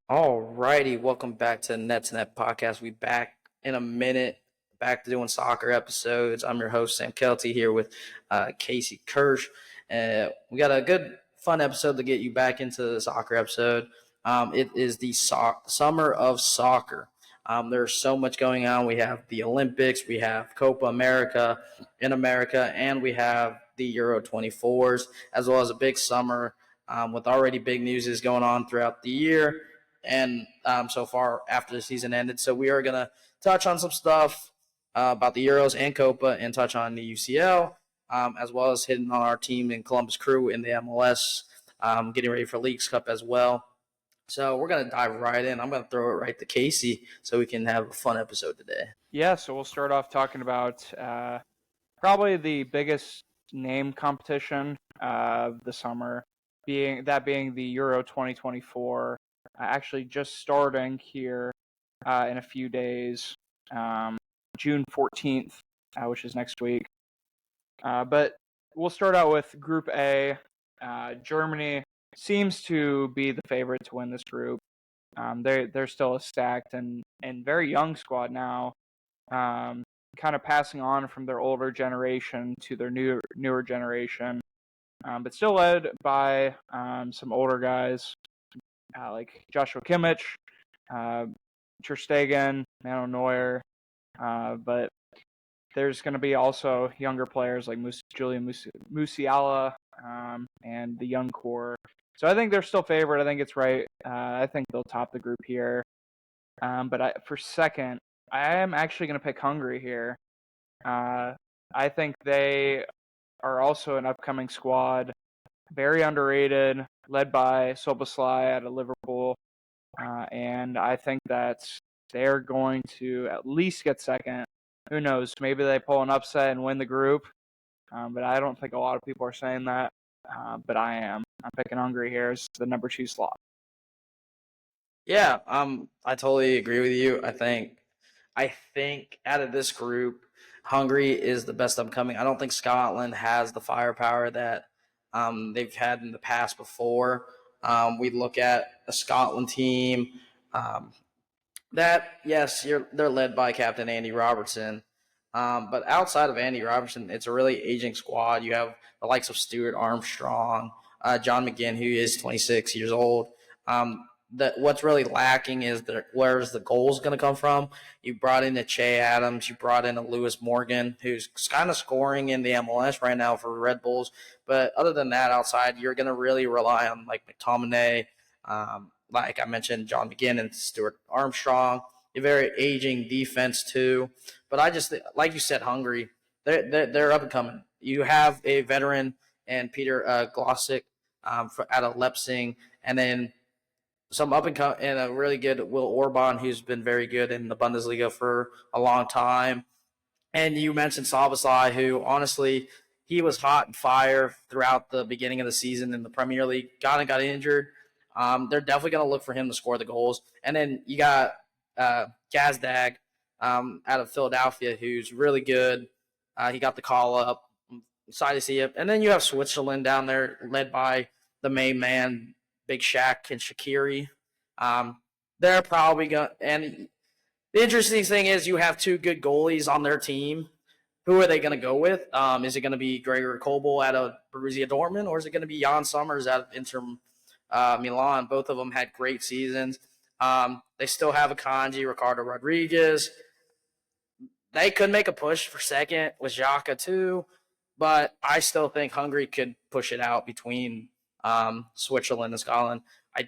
Alrighty, welcome back to Net Podcast. We back in a minute, back to doing soccer episodes. I'm your host, Sam Kelty, here with Casey Kirsch. We got a good, fun episode to get you back into the soccer episode. It is the summer of soccer. There's so much going on. We have the Olympics, we have Copa America in America, and we have the Euro 24s, as well as a big summer with already big news going on throughout the year. And so far after the season ended. So we are going to touch on some stuff about the Euros and Copa and touch on the UCL, as well as hitting on our team in Columbus Crew in the MLS, getting ready for Leagues Cup as well. So we're going to dive right in. I'm going to throw it right to Casey so we can have a fun episode today. Yeah, so we'll start off talking about probably the biggest name competition of the summer, being the Euro 2024. Actually just starting here in a few days, June 14th, which is next week. But we'll start out with Group A. Germany seems to be the favorite to win this group. They're still a stacked and very young squad now, kind of passing on from their older generation to their newer generation, but still led by some older guys. Like Joshua Kimmich, Ter Stegen, Manuel Neuer, but there's going to be also younger players like Julian Musiala and the young core. So I think they're still favored. I think it's right. I think they'll top the group here. But for second, I am actually going to pick Hungary here. I think they are also an upcoming squad, very underrated, led by Szoboszlai out of Liverpool, and I think that they're going to at least get second. Who knows? Maybe they pull an upset and win the group, but I don't think a lot of people are saying that. But I am. I'm picking Hungary here as the number 2 slot. Yeah, I totally agree with you. I think out of this group, Hungary is the best upcoming. I don't think Scotland has the firepower that they've had in the past before. We look at a Scotland team that, yes, they're led by Captain Andy Robertson. But outside of Andy Robertson, it's a really aging squad. You have the likes of Stuart Armstrong, John McGinn, who is 26 years old. What's really lacking is where's the goals going to come from? You brought in a Che Adams, you brought in a Lewis Morgan, who's kind of scoring in the MLS right now for Red Bulls. But other than that, outside, you're going to really rely on like McTominay, like I mentioned, John McGinn and Stuart Armstrong. A very aging defense too. But I just, like you said, Hungary, they're up and coming. You have a veteran and Peter Glossick out of Leipzig, and then some up and come and a really good Will Orban, who's been very good in the Bundesliga for a long time. And you mentioned Szoboszlai, who honestly he was hot and fire throughout the beginning of the season in the Premier League. Got injured. They're definitely going to look for him to score the goals. And then you got Gazdag out of Philadelphia, who's really good. He got the call up. I'm excited to see it. And then you have Switzerland down there, led by the main man, Big Shaq and Shaqiri. They're probably going to – and the interesting thing is you have 2 good goalies on their team. Who are they going to go with? Is it going to be Gregor Kobel out of Borussia Dortmund, or is it going to be Jan Somers out of Inter Milan? Both of them had great seasons. They still have Akanji, Ricardo Rodriguez. They could make a push for second with Xhaka too, but I still think Hungary could push it out between Switzerland and Scotland. I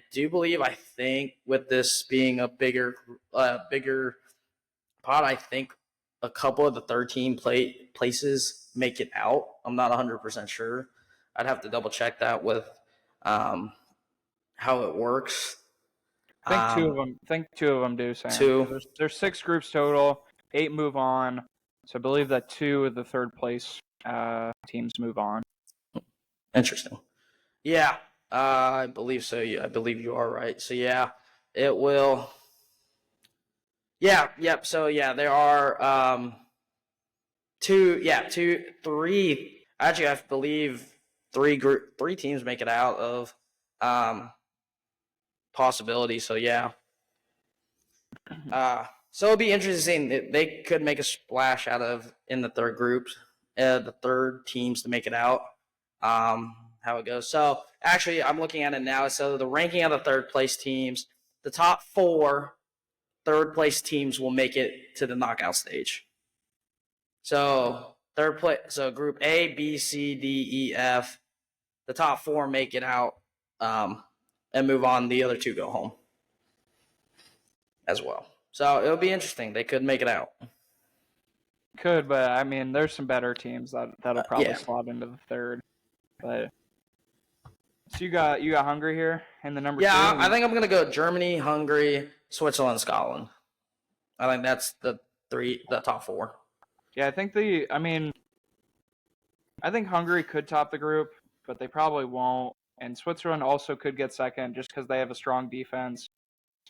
think with this being a bigger pot, I think a couple of the 13 places make it out. I'm not 100% sure. I'd have to double check that with how it works. I think two of them do, Sam. 2. There's 6 groups total. 8 move on. So I believe that 2 of the third place teams move on. Interesting. Yeah, I believe so. I believe you are right. So yeah, it will. Yeah, yep. So yeah, there are two, three. Actually, I believe three teams make it out of um possibility. So yeah, so it'll be interesting. They could make a splash out of in the third group, the third teams to make it out. How it goes. So actually, I'm looking at it now. So the ranking of the third place teams, the top four third place teams will make it to the knockout stage. So third place. So group A, B, C, D, E, F. The top four make it out, and move on. The other two go home as well. So it'll be interesting. They could make it out. Could, but I mean, there's some better teams that'll probably Yeah. slot into the third. But so you got Hungary here in the number two. Yeah, I think I'm gonna go Germany, Hungary, Switzerland, Scotland. I think that's the top four. Yeah, I think I think Hungary could top the group, but they probably won't. And Switzerland also could get second just because they have a strong defense.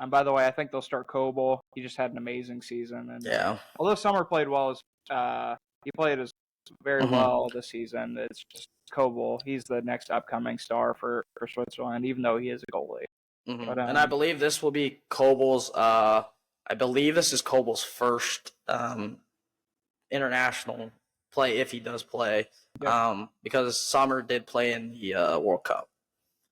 And by the way, I think they'll start Kobel. He just had an amazing season. And Yeah. although Summer played well, he played very well this season. It's just Kobel. He's the next upcoming star for Switzerland, even though he is a goalie. But, and I believe this will be Kobel's. I believe this is Kobel's first international play if he does play. Yep. Because Sommer did play in the World Cup.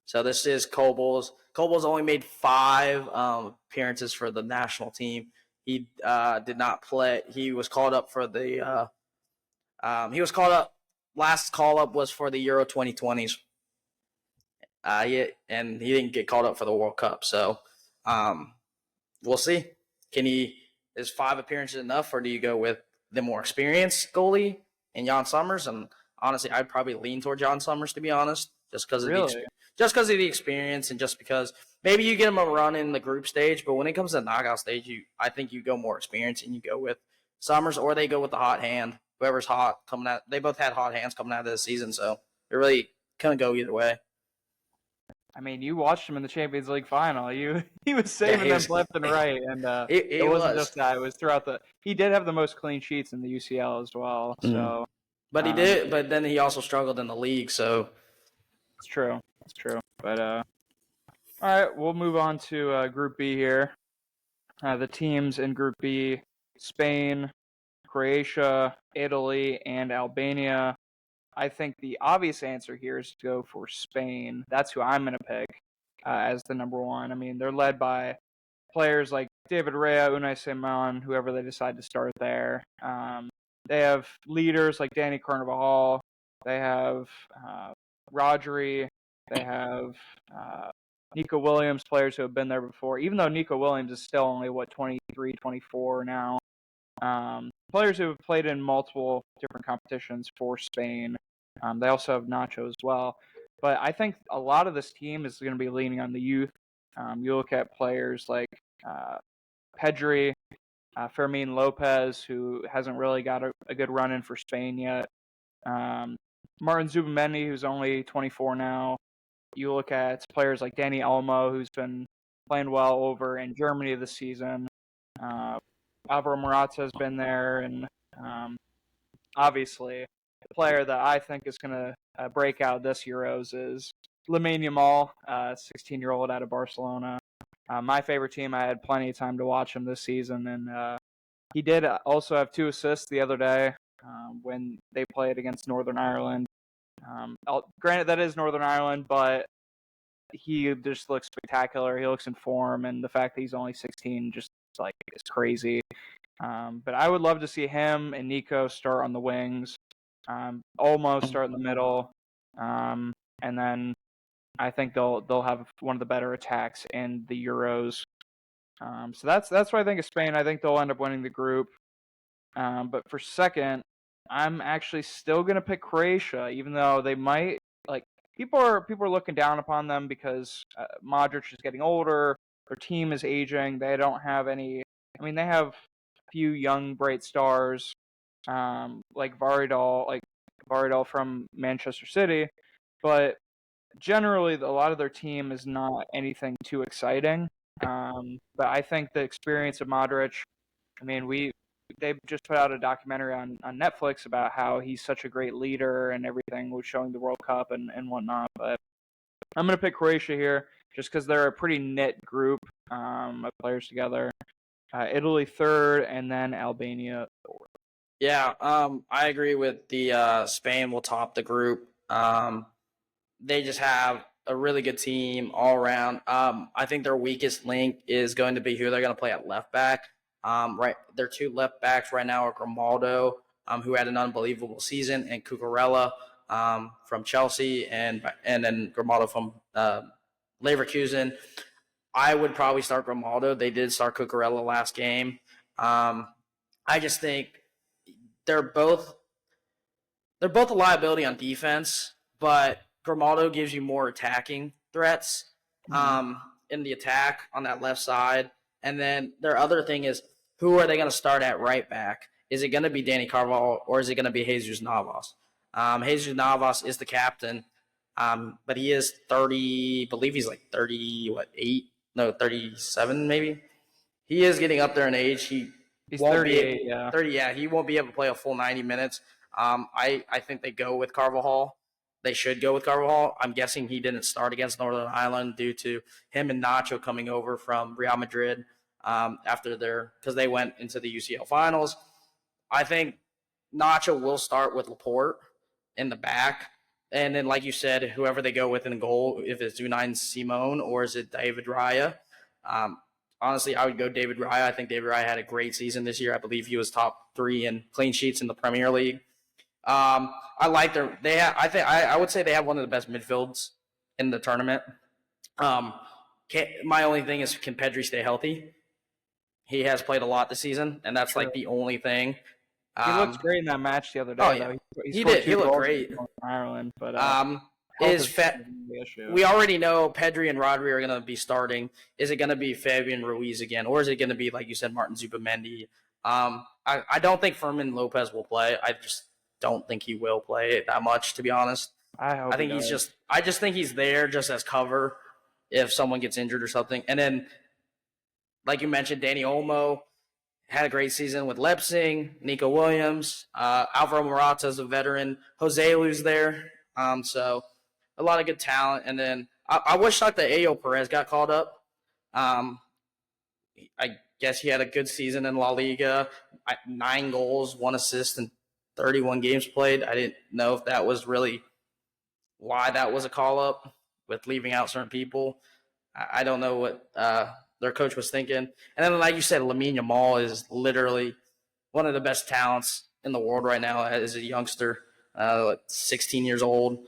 So this is Kobel's. Kobel's only made 5 appearances for the national team. He did not play. He was called up for the. He was called up. Last call up was for the Euro 2020s. And he didn't get called up for the World Cup. So we'll see. Is 5 appearances enough, or do you go with the more experienced goalie and Jan Summers? And honestly, I'd probably lean toward Jan Summers, to be honest, just because of the experience, and just because maybe you get him a run in the group stage, but when it comes to the knockout stage, I think you go more experience and you go with Summers, or they go with the hot hand, whoever's hot coming out. They both had hot hands coming out of this season, so it really couldn't go either way. I mean, you watched him in the Champions League final. He was saving them left and right, and it wasn't just that. It was throughout the. He did have the most clean sheets in the UCL as well. So, but he did. But then he also struggled in the league. So it's true. It's true. But all right, we'll move on to Group B here. The teams in Group B: Spain, Croatia, Italy, and Albania. I think the obvious answer here is to go for Spain. That's who I'm going to pick as the number one. I mean, they're led by players like David Rea, Unai Simon, whoever they decide to start there. They have leaders like Danny Carvajal. They have Rodri. They have Nico Williams, players who have been there before. Even though Nico Williams is still only, 23, 24 now. Players who have played in multiple different competitions for Spain. They also have Nacho as well. But I think a lot of this team is going to be leaning on the youth. You look at players like Pedri, Fermin Lopez, who hasn't really got a good run in for Spain yet. Martin Zubimendi, who's only 24 now. You look at players like Danny Olmo, who's been playing well over in Germany this season. Alvaro Morata has been there, and obviously the player that I think is going to break out this Euros is Lamine Yamal, 16-year-old out of Barcelona. My favorite team. I had plenty of time to watch him this season, and he did also have 2 assists the other day when they played against Northern Ireland. Granted, that is Northern Ireland, but he just looks spectacular. He looks in form, and the fact that he's only 16 just is crazy. But I would love to see him and Nico start on the wings, almost start in the middle, and then I think they'll have one of the better attacks in the Euros. So that's why I think of Spain. I think they'll end up winning the group. But for second, I'm actually still gonna pick Croatia, even though they might people are looking down upon them because Modric is getting older. Their team is aging. They don't have any. I mean, they have a few young bright stars like Varidal from Manchester City. but generally, a lot of their team is not anything too exciting. But I think the experience of Modric. I mean, they just put out a documentary on Netflix about how he's such a great leader and everything, was showing the World Cup and whatnot. But I'm gonna pick Croatia here just because they're a pretty knit group of players together. Italy third, and then Albania fourth. Yeah, I agree with the Spain will top the group. They just have a really good team all around. I think their weakest link is going to be who they're going to play at left back. Right, their two left backs right now are Grimaldo, who had an unbelievable season, and Cucurella from Chelsea, and then Grimaldo from Leverkusen. I would probably start Grimaldo. They did start Cucurella last game. I just think they're both they're both a liability on defense, but Grimaldo gives you more attacking threats in the attack on that left side. And then their other thing is, who are they going to start at right back? Is it going to be Danny Carvalho or is it going to be Jesus Navas? Jesus Navas is the captain, but he is 30, I believe he's like 30, 37 maybe? He is getting up there in age. He's Won't 38, be yeah. 30. Yeah, he won't be able to play a full 90 minutes. I think they go with Carvajal. They should go with Carvajal. I'm guessing he didn't start against Northern Ireland due to him and Nacho coming over from Real Madrid because they went into the UCL finals. I think Nacho will start with Laporte in the back. And then, like you said, whoever they go with in goal, if it's Unai Simon or is it David Raya. Honestly, I would go David Raya. I think David Raya had a great season this year. I believe he was top 3 in clean sheets in the Premier League. I like their. They have. I would say they have one of the best midfields in the tournament. My only thing is, can Pedri stay healthy? He has played a lot this season, and that's like the only thing. He looked great in that match the other day. Oh yeah, though. he did. He looked great. Ireland, but we already know Pedri and Rodri are going to be starting. Is it going to be Fabian Ruiz again, or is it going to be, like you said, Martin Zubamendi? I don't think Fermin Lopez will play. I just don't think he will play that much, to be honest. I think he's just. I just think he's there just as cover if someone gets injured or something. And then, like you mentioned, Danny Olmo had a great season with Leipzig. Nico Williams, Alvaro Morata is a veteran. Jose Lu's there. So a lot of good talent. And then I was shocked that Ayo Perez got called up. I guess he had a good season in La Liga. 9 goals, 1 assist, and 31 games played. I didn't know if that was really why that was a call up with leaving out certain people. I don't know what their coach was thinking. And then, like you said, Lamine Yamal is literally one of the best talents in the world right now as a youngster, 16 years old,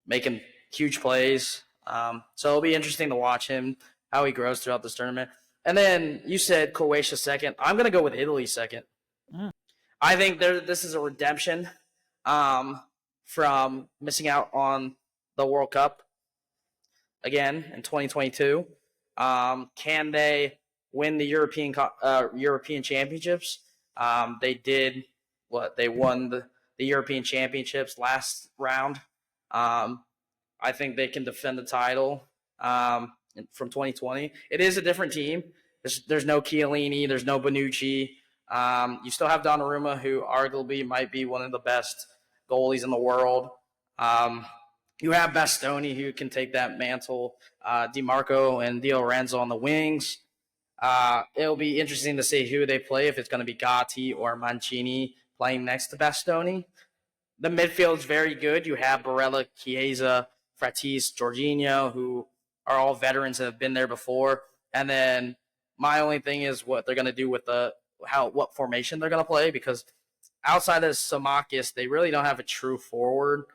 making huge plays. So it'll be interesting to watch him, how he grows throughout this tournament. And then you said Croatia second. I'm going to go with Italy second. I think this is a redemption from missing out on the World Cup again in 2022. Can they win the European Championships? They did what? They won the European Championships last round. I think they can defend the title from 2020. It is a different team. There's no Chiellini. There's no Bonucci. You still have Donnarumma, who arguably might be one of the best goalies in the world. You have Bastoni, who can take that mantle. DiMarco and Di Lorenzo on the wings. It'll be interesting to see who they play, if it's going to be Gatti or Mancini playing next to Bastoni. The midfield's very good. You have Barella, Chiesa, Fratis, Jorginho, who are all veterans that have been there before. And then my only thing is what they're going to do with what formation they're going to play, because outside of Samakis, they really don't have a true forward.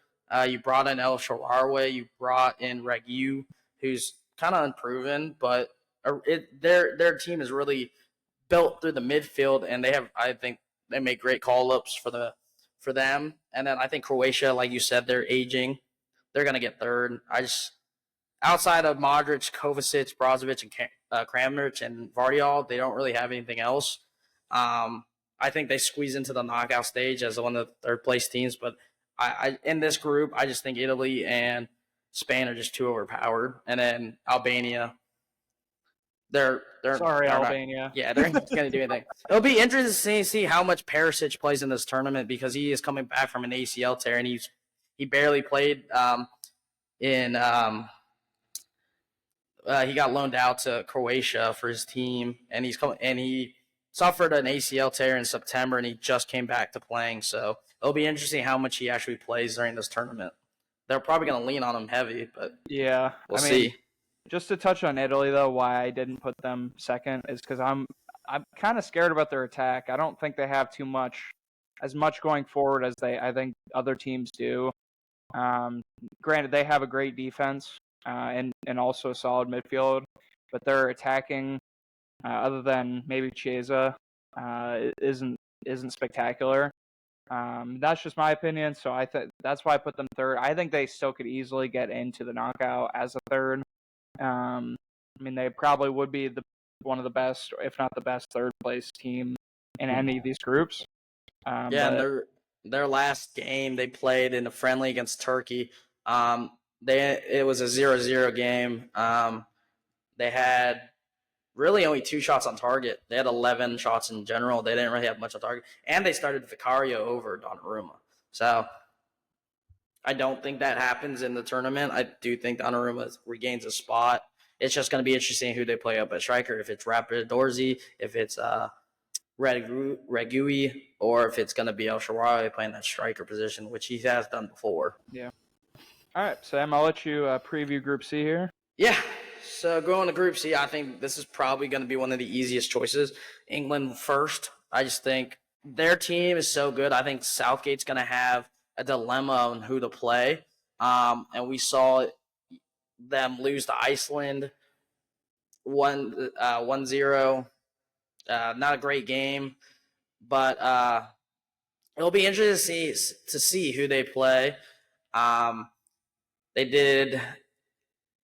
You brought in El Shaarawy, you brought in Ragu, who's kind of unproven, but their team is really built through the midfield, and I think they make great call-ups for them. And then I think Croatia, like you said, they're aging. They're going to get third. Outside of Modric, Kovacic, Brozovic, and Kramaric and Vardiol, they don't really have anything else. I think they squeeze into the knockout stage as one of the third-place teams, but I in this group, I just think Italy and Spain are just too overpowered, and then Albania, Sorry, they're not. Albania. Yeah, they're not going to do anything. It'll be interesting to see how much Perisic plays in this tournament because he is coming back from an ACL tear and he barely played in he got loaned out to Croatia for his team, and he suffered an ACL tear in September, and he just came back to playing. So it'll be interesting how much he actually plays during this tournament. They're probably going to lean on him heavy, but Yeah, we'll I mean, see. just to touch on Italy though, why I didn't put them second is because I'm kind of scared about their attack. I don't think they have as much going forward as I think other teams do. Granted, they have a great defense and also a solid midfield, but their attacking, other than maybe Chiesa, isn't spectacular. That's just my opinion. So that's why I put them third. I think they still could easily get into the knockout as a third. I mean, they probably would be one of the best, if not the best, third place team in any of these groups. Yeah, and their last game they played in a friendly against Turkey. It was a 0-0 game. They had really only 2 shots on target. They had 11 shots in general. They didn't really have much on target, and they started Vicario over Donnarumma. So I don't think that happens in the tournament. I do think Donnarumma regains a spot. It's just going to be interesting who they play up at striker. If it's Rapid if it's Regui, or if it's going to be El Shaarawy playing that striker position, which he has done before. Yeah. All right, Sam, I'll let you preview Group C here. Yeah. So going to Group C, I think this is probably going to be one of the easiest choices. England first. I just think their team is so good. I think Southgate's going to have a dilemma on who to play. And we saw them lose to Iceland 1-0. Not a great game, but it'll be interesting to see who they play.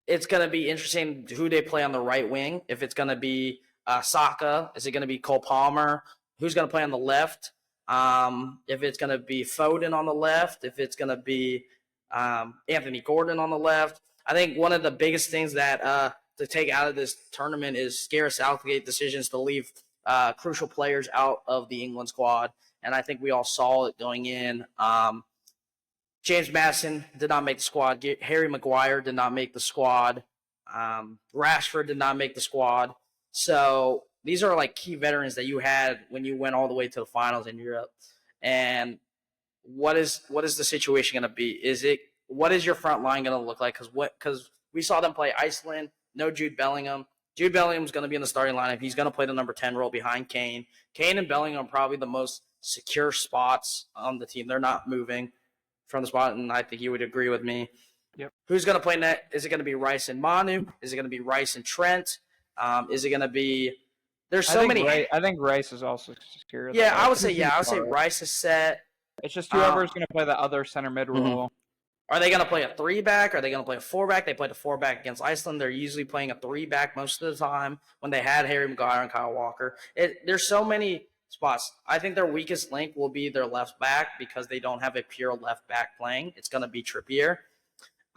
It's going to be interesting who they play on the right wing. If it's going to be Saka, is it going to be Cole Palmer? Who's going to play on the left? If it's going to be Foden on the left, if it's going to be Anthony Gordon on the left. I think one of the biggest things that to take out of this tournament is Gareth Southgate decisions to leave crucial players out of the England squad. And I think we all saw it going in. James Maddison did not make the squad. Harry Maguire did not make the squad. Rashford did not make the squad. So these are like key veterans that you had when you went all the way to the finals in Europe. And what is the situation going to be? What is your front line going to look like? Because we saw them play Iceland. No Jude Bellingham. Jude Bellingham's going to be in the starting lineup. He's going to play the number 10 role behind Kane. Kane and Bellingham are probably the most secure spots on the team. They're not moving from the spot, and I think you would agree with me. Yep. Who's going to play net? Is it going to be Rice and Manu? Is it going to be Rice and Trent? Is it going to be – there's so many – I think Rice is also secure. Yeah, I would say Rice is set. It's just whoever's going to play the other center mid role. Are they going to play a 3-back? Are they going to play a 4-back? They played a 4-back against Iceland. They're usually playing a 3-back most of the time when they had Harry Maguire and Kyle Walker. There's so many spots. I think their weakest link will be their left back because they don't have a pure left back playing. It's going to be Trippier.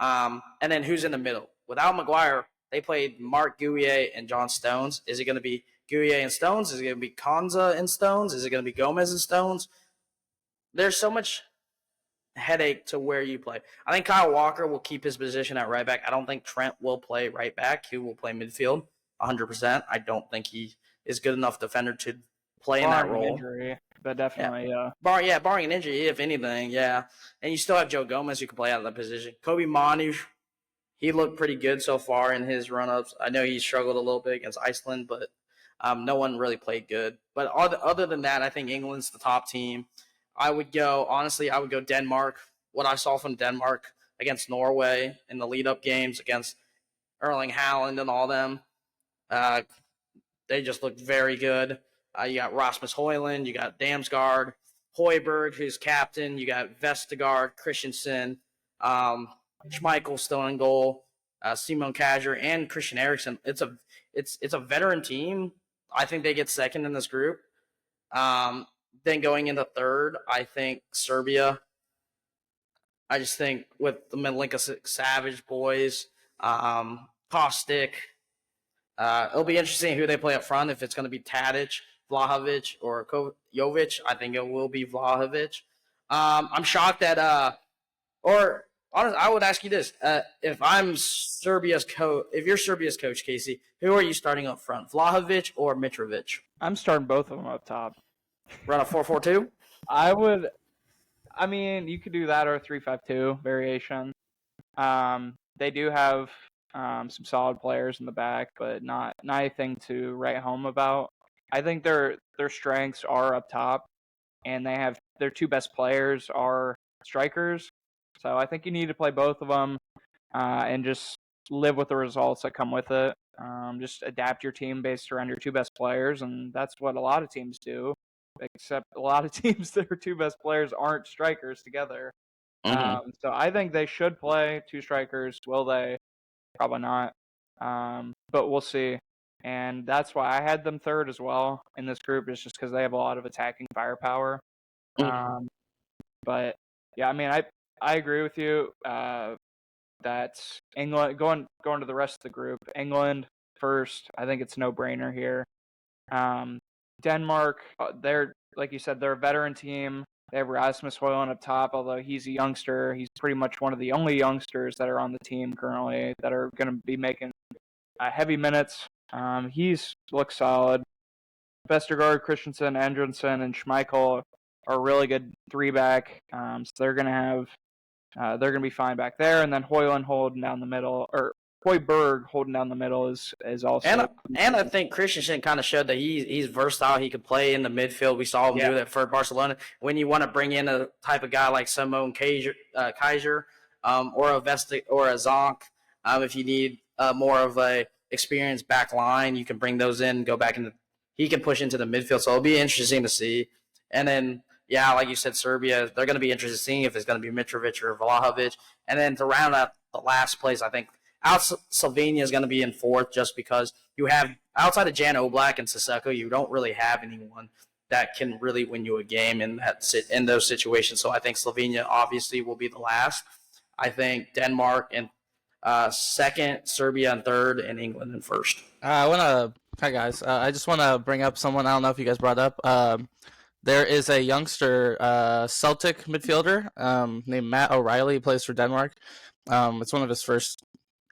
And then who's in the middle? Without Maguire, they played Mark Gueye and John Stones. Is it going to be Gueye and Stones? Is it going to be Konza and Stones? Is it going to be Gomez and Stones? There's so much headache to where you play. I think Kyle Walker will keep his position at right back. I don't think Trent will play right back. He will play midfield 100%. I don't think he is good enough defender to play in that role. Injury, but definitely, yeah. Barring an injury, if anything, yeah. And you still have Joe Gomez who can play out of that position. Kobe Manu, he looked pretty good so far in his run-ups. I know he struggled a little bit against Iceland, but no one really played good. But other than that, I think England's the top team. I would go Denmark. What I saw from Denmark against Norway in the lead-up games against Erling Haaland and all them, they just looked very good. You got Rasmus Højlund, you got Damsgaard, Højbjerg, who's captain. You got Vestergaard, Christensen, Schmeichel still in goal, Simon Kjaer, and Christian Eriksen. It's a veteran team. I think they get second in this group. Then going into third, I think Serbia I just think with the Milinkovic Savage boys, Caustic, it'll be interesting who they play up front. If it's going to be Tadic, Vlahovic, or Jovic, I think it will be Vlahovic. I'm shocked that, or honestly, I would ask you this: if I'm Serbia's coach, if you're Serbia's coach, Casey, who are you starting up front, Vlahovic or Mitrovic? I'm starting both of them up top. Run a 4-4-2. I would. I mean, you could do that or a 3-5-2 variation. They do have some solid players in the back, but not anything to write home about. I think their strengths are up top, and they have their two best players are strikers. So I think you need to play both of them and just live with the results that come with it. Just adapt your team based around your two best players, and that's what a lot of teams do. Except a lot of teams, their two best players aren't strikers together. So I think they should play two strikers. Will they? Probably not. But we'll see. And that's why I had them third as well in this group, is just because they have a lot of attacking firepower. But yeah, I mean, I agree with you that England going to the rest of the group. England first. I think it's no brainer here. Denmark, they're like you said, they're a veteran team. They have Rasmus Højlund up top, although he's a youngster. He's pretty much one of the only youngsters that are on the team currently that are going to be making heavy minutes. He's looks solid. Vestergaard, Christensen, Andrensen, and Schmeichel are a really good three-back. So they're going to have they're going to be fine back there. And then Højlund holding down the middle, or Højbjerg holding down the middle is also. And I think Christensen kind of showed that he's versatile. He could play in the midfield. We saw him do that for Barcelona. When you want to bring in a type of guy like Simone Kaiser, or a Zonk, if you need more of a experienced back line, you can bring those in, go back into. He can push into the midfield, so it'll be interesting to see. And then, yeah, like you said, Serbia, they're going to be interested in seeing if it's going to be Mitrovic or Vlahovic. And then to round out the last place, I think Slovenia is going to be in fourth, just because you have, outside of Jan Oblak and Sissoko, you don't really have anyone that can really win you a game in those situations. So I think Slovenia obviously will be the last. I think Denmark and second, Serbia in third, and England in first. Hi guys. I just want to bring up someone I don't know if you guys brought up. There is a youngster Celtic midfielder named Matt O'Reilly. He plays for Denmark. It's one of his first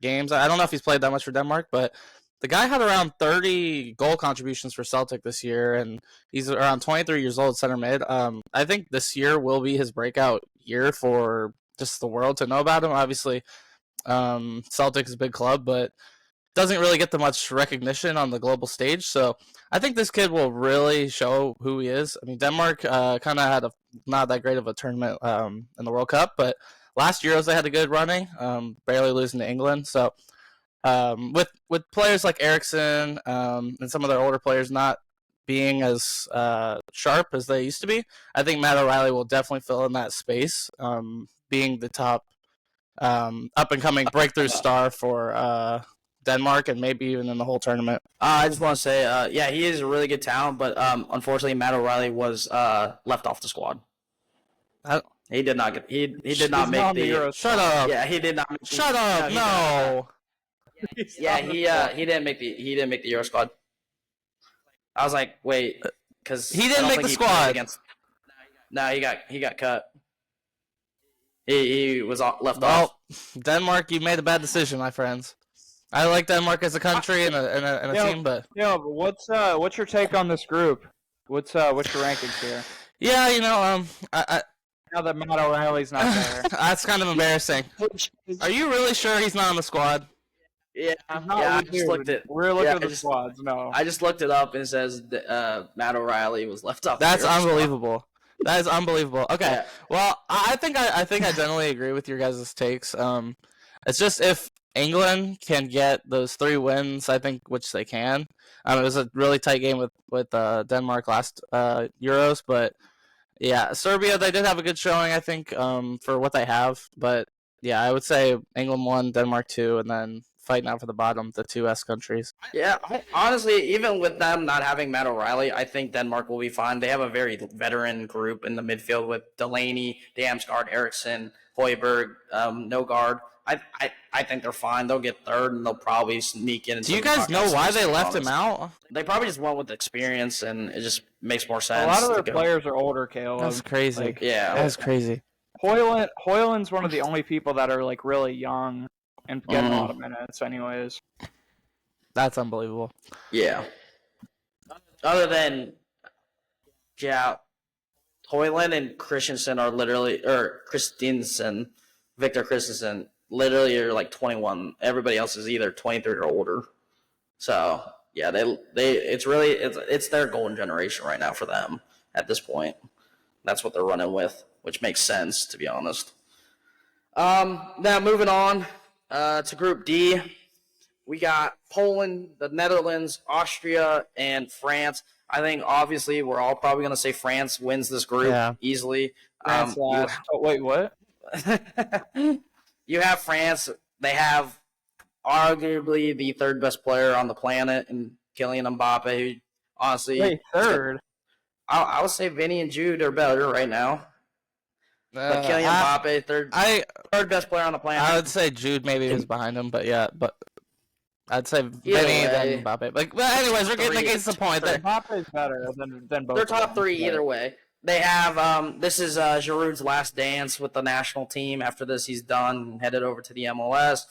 games. I don't know if he's played that much for Denmark, but the guy had around 30 goal contributions for Celtic this year, and he's around 23 years old, center mid. I think this year will be his breakout year for just the world to know about him. Obviously, Celtic is a big club, but doesn't really get the much recognition on the global stage. So I think this kid will really show who he is. I mean, Denmark kind of had not that great of a tournament in the World Cup, but last Euros they had a good running, barely losing to England. So with players like Eriksson and some of their older players not being as sharp as they used to be, I think Matt O'Reilly will definitely fill in that space, being the top up-and-coming breakthrough star for Denmark and maybe even in the whole tournament. I just want to say, yeah, he is a really good talent, but unfortunately, Matt O'Reilly was left off the squad. He did not get. He did not make the Euros. Shut up. Yeah, he did not. Shut up. No. Yeah, he didn't make the Euro squad. I was like, wait, because he didn't make the squad. No, he got cut. He was left off. Well, Denmark, you made a bad decision, my friends. I like Denmark as a country and a team, but but what's your take on this group? What's your rankings here? Yeah, Now that Matt O'Reilly's not there, that's kind of embarrassing. Are you really sure he's not on the squad? Yeah, I just looked at. We're looking at the squads. No, I just looked it up and it says Matt O'Reilly was left off. That's unbelievable. That is unbelievable. Okay, yeah. Well, I think I generally agree with your guys' takes. It's just if England can get those 3 wins, I think, which they can. It was a really tight game with Denmark last Euros, but yeah, Serbia, they did have a good showing, I think, for what they have. But yeah, I would say England 1, Denmark 2, and then fighting out for the bottom, the two S countries. Yeah, honestly, even with them not having Matt O'Reilly, I think Denmark will be fine. They have a very veteran group in the midfield with Delaney, Damsgaard, Eriksson, Højbjerg, Nogard. I think they're fine. They'll get third, and they'll probably sneak in. Do you guys know why they left him out? They probably just went with experience, and it just makes more sense. A lot of their players are older, Caleb. That's crazy. Like, yeah, that's crazy. Højlund's one of the only people that are like really young and getting a lot of minutes, anyways. That's unbelievable. Yeah. Other than, yeah, Højlund and Christensen are literally, or Christensen, Victor Christensen, literally are like 21. Everybody else is either 23 or older. So yeah, it's their golden generation right now for them at this point. That's what they're running with, which makes sense, to be honest. Now moving on to Group D, we got Poland, the Netherlands, Austria, and France. I think obviously we're all probably going to say France wins this group easily. France last. Wait, what? You have France. They have arguably the third best player on the planet in Kylian Mbappe, who honestly... Wait, third? I would say Vinny and Jude are better right now. But Kylian Mbappe, third best player on the planet. I would say Jude maybe is behind him, but I'd say Vinny then Mbappe. But anyways, we're getting against the point. Mbappe is better than both. They're top three either way. They have this is Giroud's last dance with the national team. After this, he's done and headed over to the MLS.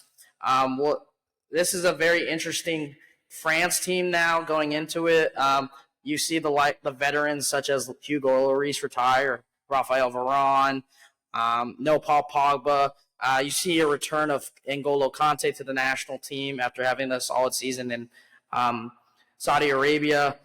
This is a very interesting France team now going into it. You see the veterans such as Hugo Lloris retire, Raphael Varane, no Paul Pogba. You see a return of N'Golo Kante to the national team after having a solid season in Saudi Arabia.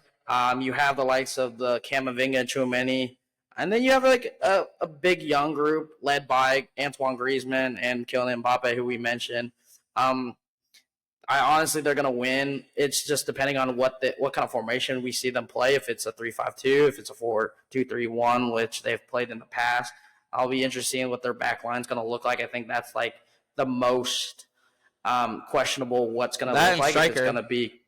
You have the likes of the Camavinga and Tchouaméni. And then you have like a big young group led by Antoine Griezmann and Kylian Mbappe, who we mentioned. I honestly, they're going to win. It's just depending on what kind of formation we see them play. If it's a 3-5-2, if it's a 4-2-3-1, which they've played in the past. I'll be interested in what their back line is going to look like. I think that's like the most questionable what's going to look like. Striker. It's going to be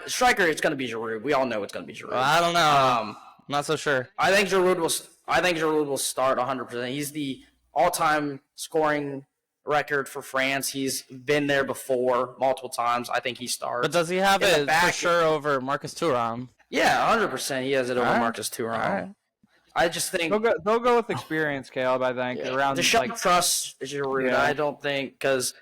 striker. It's going to be Giroud. We all know it's going to be Giroud. Well, I don't know. I'm not so sure. I think Giroud will start 100%. He's the all-time scoring record for France. He's been there before multiple times. I think he starts. But does he have it for sure over Marcus Thuram? Yeah, 100%. He has it over Marcus Thuram. Right. I just think they'll go with experience, Caleb. I think around Deschamps trusts Giroud. Yeah. I don't think because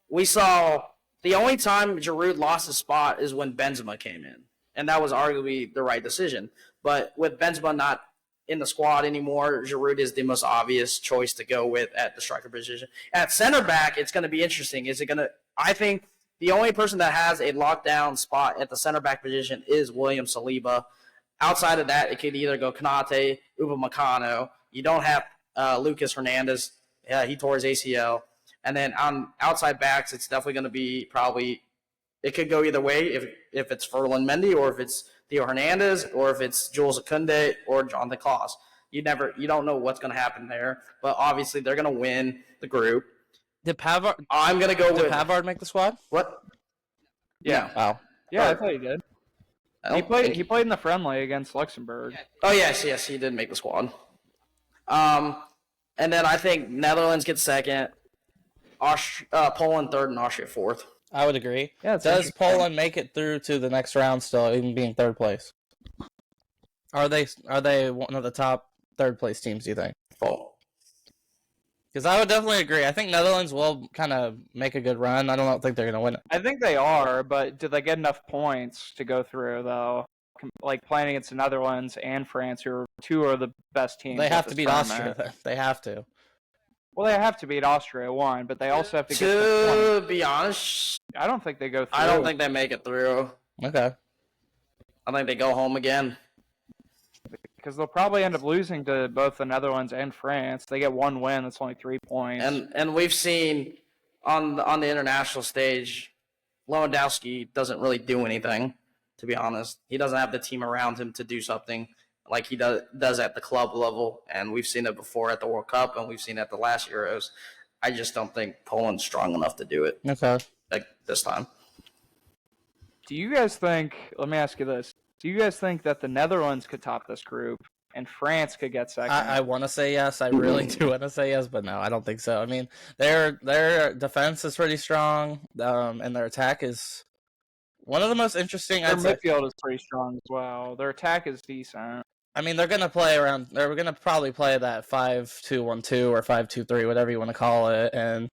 we saw the only time Giroud lost his spot is when Benzema came in, and that was arguably the right decision. But with Benzema not in the squad anymore, Giroud is the most obvious choice to go with at the striker position. At center back, it's going to be interesting. I think the only person that has a lockdown spot at the center back position is William Saliba. Outside of that, it could either go Konate, Upamecano. You don't have Lucas Hernandez. Yeah, he tore his ACL. And then on outside backs, it's definitely going to be probably – it could go either way if it's Ferland Mendy or if it's Theo Hernandez or if it's Jules Akunde or Jonathan Klaus. You don't know what's going to happen there. But obviously, they're going to win the group. Did Pavard? I'm going to go with – Did Pavard make the squad? What? Yeah. Wow. Yeah, I thought he did. He played in the friendly against Luxembourg. Oh, yes, he did make the squad. And then I think Netherlands gets second, Poland third, and Austria fourth. I would agree. Yeah, does Poland make it through to the next round still, even being third place? Are they one of the top third place teams, do you think? Because I would definitely agree. I think Netherlands will kind of make a good run. I don't think they're going to win it. I think they are, but do they get enough points to go through, though? Like playing against the Netherlands and France, who are two of the best teams. They have to beat Austria. They have to. Well, they have to beat Austria, one, but they also have to get to be honest, I don't think they go through. I don't think they make it through. Okay. I think they go home again. Because they'll probably end up losing to both the Netherlands and France. They get one win. That's only 3 points. And we've seen on the international stage, Lewandowski doesn't really do anything, to be honest. He doesn't have the team around him to do something like he does at the club level. And we've seen it before at the World Cup, and we've seen it at the last Euros. I just don't think Poland's strong enough to do it Okay. like this time. Do you guys think? Let me ask you this: do you guys think that the Netherlands could top this group and France could get second? I want to say yes. I really do want to say yes, but no, I don't think so. I mean, their defense is pretty strong, and their attack is one of the most interesting. Their midfield is pretty strong as well. Their attack is decent. I mean, they're gonna play around. They're gonna probably play that 5-2-1-2 or 5-2-3, whatever you want to call it, and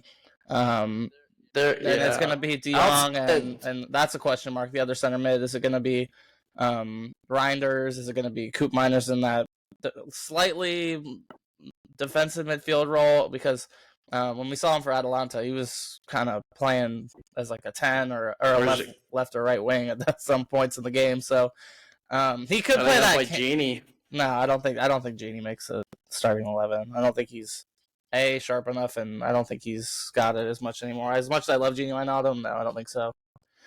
it's gonna be De Jong, and that's a question mark. The other center mid, is it gonna be Reinders? Is it gonna be Koopmeiners in that slightly defensive midfield role? Because when we saw him for Atalanta, he was kind of playing as like a 10 or a left or right wing at some points in the game. So he could play that. Play Genie. No, I don't think Genie makes a starting 11. I don't think he's sharp enough, and I don't think he's got it as much anymore. As much as I love Genie Wijnaldum, no, I don't think so.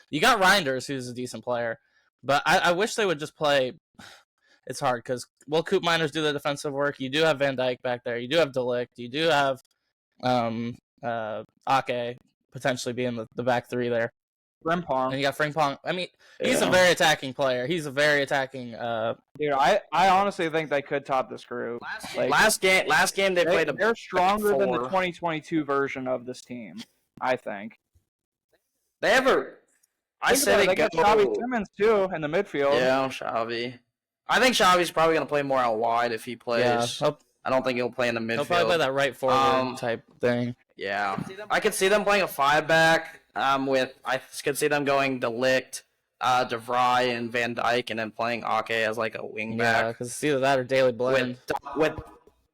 You got Reinders, who's a decent player, but I wish they would just play. It's hard because Koopmeiners do the defensive work. You do have Van Dijk back there. You do have De Ligt. You do have Ake potentially being the back three there. Frimpong. And you got Frimpong. I mean, he's a very attacking player. He's a very attacking. Dude, I honestly think they could top this group. Last game they played. They're stronger than the 2022 version of this team. I think. I say they got Xavi Simons too in the midfield. Yeah, Xavi. I think Xavi's probably going to play more out wide if he plays. Yeah, I don't think he'll play in the midfield. He'll probably play that right forward type thing. Yeah, I could see them playing a 5-back. I could see them going De Ligt, De Vrij, and Van Dijk, and then playing Ake as like a wing back. Yeah, because it's either that or Daily Blind with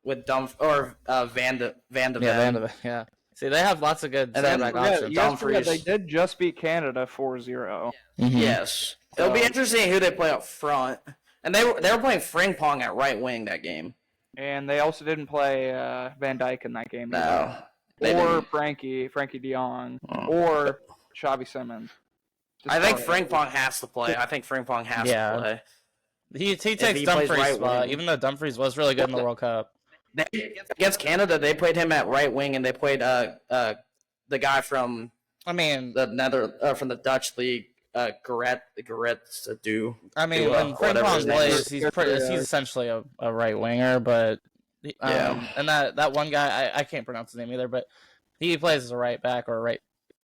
Van de Ven. Yeah. See, they have lots of good center-back options. They did just beat Canada 4-0. Mm-hmm. Yes. It'll be interesting who they play up front. And they were playing Frimpong at right wing that game. And they also didn't play Van Dijk in that game. No. Or Frankie de Jong, or Xavi Simons. I think Frimpong has to play. I think Frimpong has to play. He takes Dumfries' spot, even though Dumfries was really good in the World Cup. Against Canada, they played him at right wing, and they played the guy from from the Dutch league, Geretz. I mean, when Frimpong plays, he's essentially a right winger, but and that one guy, I can't pronounce his name either, but he plays as a right back or a right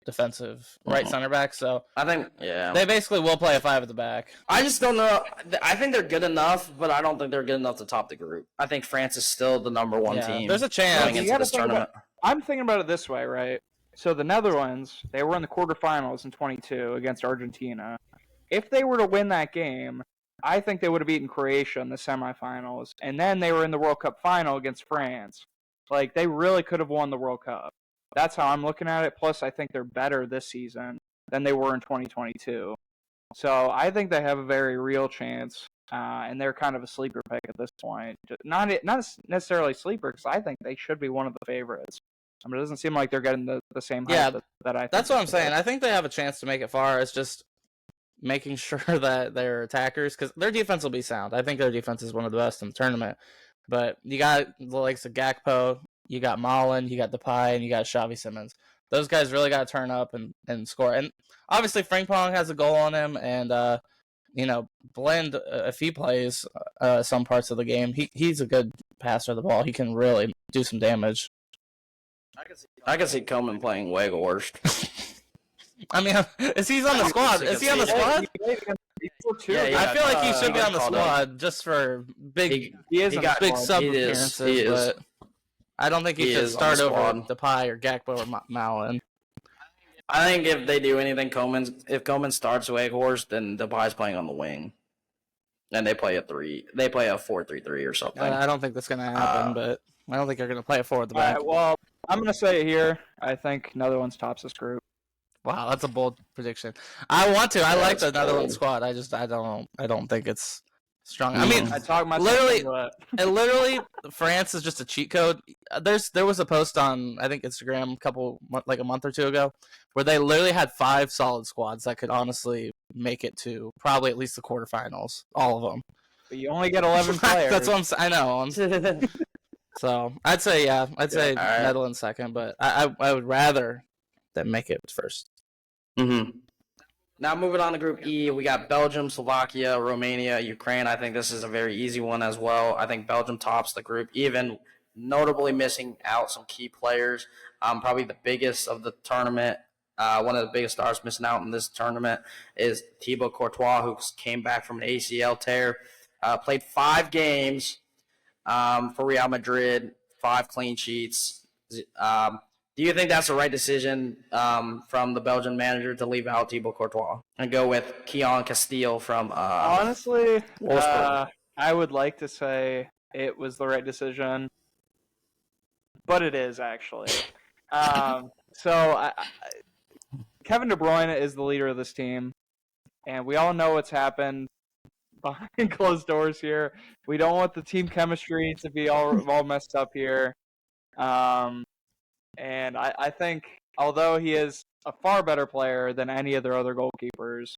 defensive right center back. So I think they basically will play a 5 at the back. I just don't know. I think they're good enough, but I don't think they're good enough to top the group. I think France is still the number 1 team. There's a chance going into this tournament. I'm thinking about it this way, right? So the Netherlands, they were in the quarterfinals in 22 against Argentina. If they were to win that game, I think they would have beaten Croatia in the semifinals, and then they were in the World Cup final against France. Like, they really could have won the World Cup. That's how I'm looking at it. Plus, I think they're better this season than they were in 2022. So I think they have a very real chance, and they're kind of a sleeper pick at this point. Not necessarily sleeper, because I think they should be one of the favorites. I mean, it doesn't seem like they're getting the same hype that I think. That's what I'm saying. I think they have a chance to make it far. It's just making sure that their attackers, because their defense will be sound. I think their defense is one of the best in the tournament. But you got the likes of Gakpo, you got Malen, you got Depay, and you got Xavi Simons. Those guys really got to turn up and score. And obviously, Frimpong has a goal on him, and Blend, if he plays some parts of the game, he's a good passer of the ball. He can really do some damage. I can see Coleman playing Weghorst. I mean, is he on the squad? Is he on the squad? I feel like he should be on the squad just for big sub appearances, but I don't think he should start over Depay or Gakpo or Malen. I think if they do anything, if Coleman starts Weghorst, then Depay's playing on the wing, and they play a 4-3-3 or something. I don't think that's gonna happen, but I don't think they're gonna play a 4 at the back. Right, well, I'm gonna say it here. I think Netherlands tops this group. Wow, that's a bold prediction. I want to. I like the Netherlands squad. I don't think it's strong. I mean, literally, France is just a cheat code. There was a post on I think Instagram a month or 2 ago where they literally had 5 solid squads that could honestly make it to probably at least the quarterfinals, all of them. But you only get 11 players. That's what I know. So I'd say I'd say all right. Netherlands second, but I would rather them make it first. Mm-hmm. Now moving on to Group E, we got Belgium, Slovakia, Romania, Ukraine. I think this is a very easy one as well. I think Belgium tops the group, even notably missing out some key players. Probably the biggest of the tournament. One of the biggest stars missing out in this tournament is Thibaut Courtois, who came back from an ACL tear. Played 5 games for Real Madrid, 5 clean sheets. Do you think that's the right decision from the Belgian manager to leave out Thibaut Courtois and go with Keon Castile from Honestly, Wolfsburg? I would like to say it was the right decision, but it is actually. Kevin De Bruyne is the leader of this team, and we all know what's happened behind closed doors here. We don't want the team chemistry to be all messed up here. And I think, although he is a far better player than any of their other goalkeepers,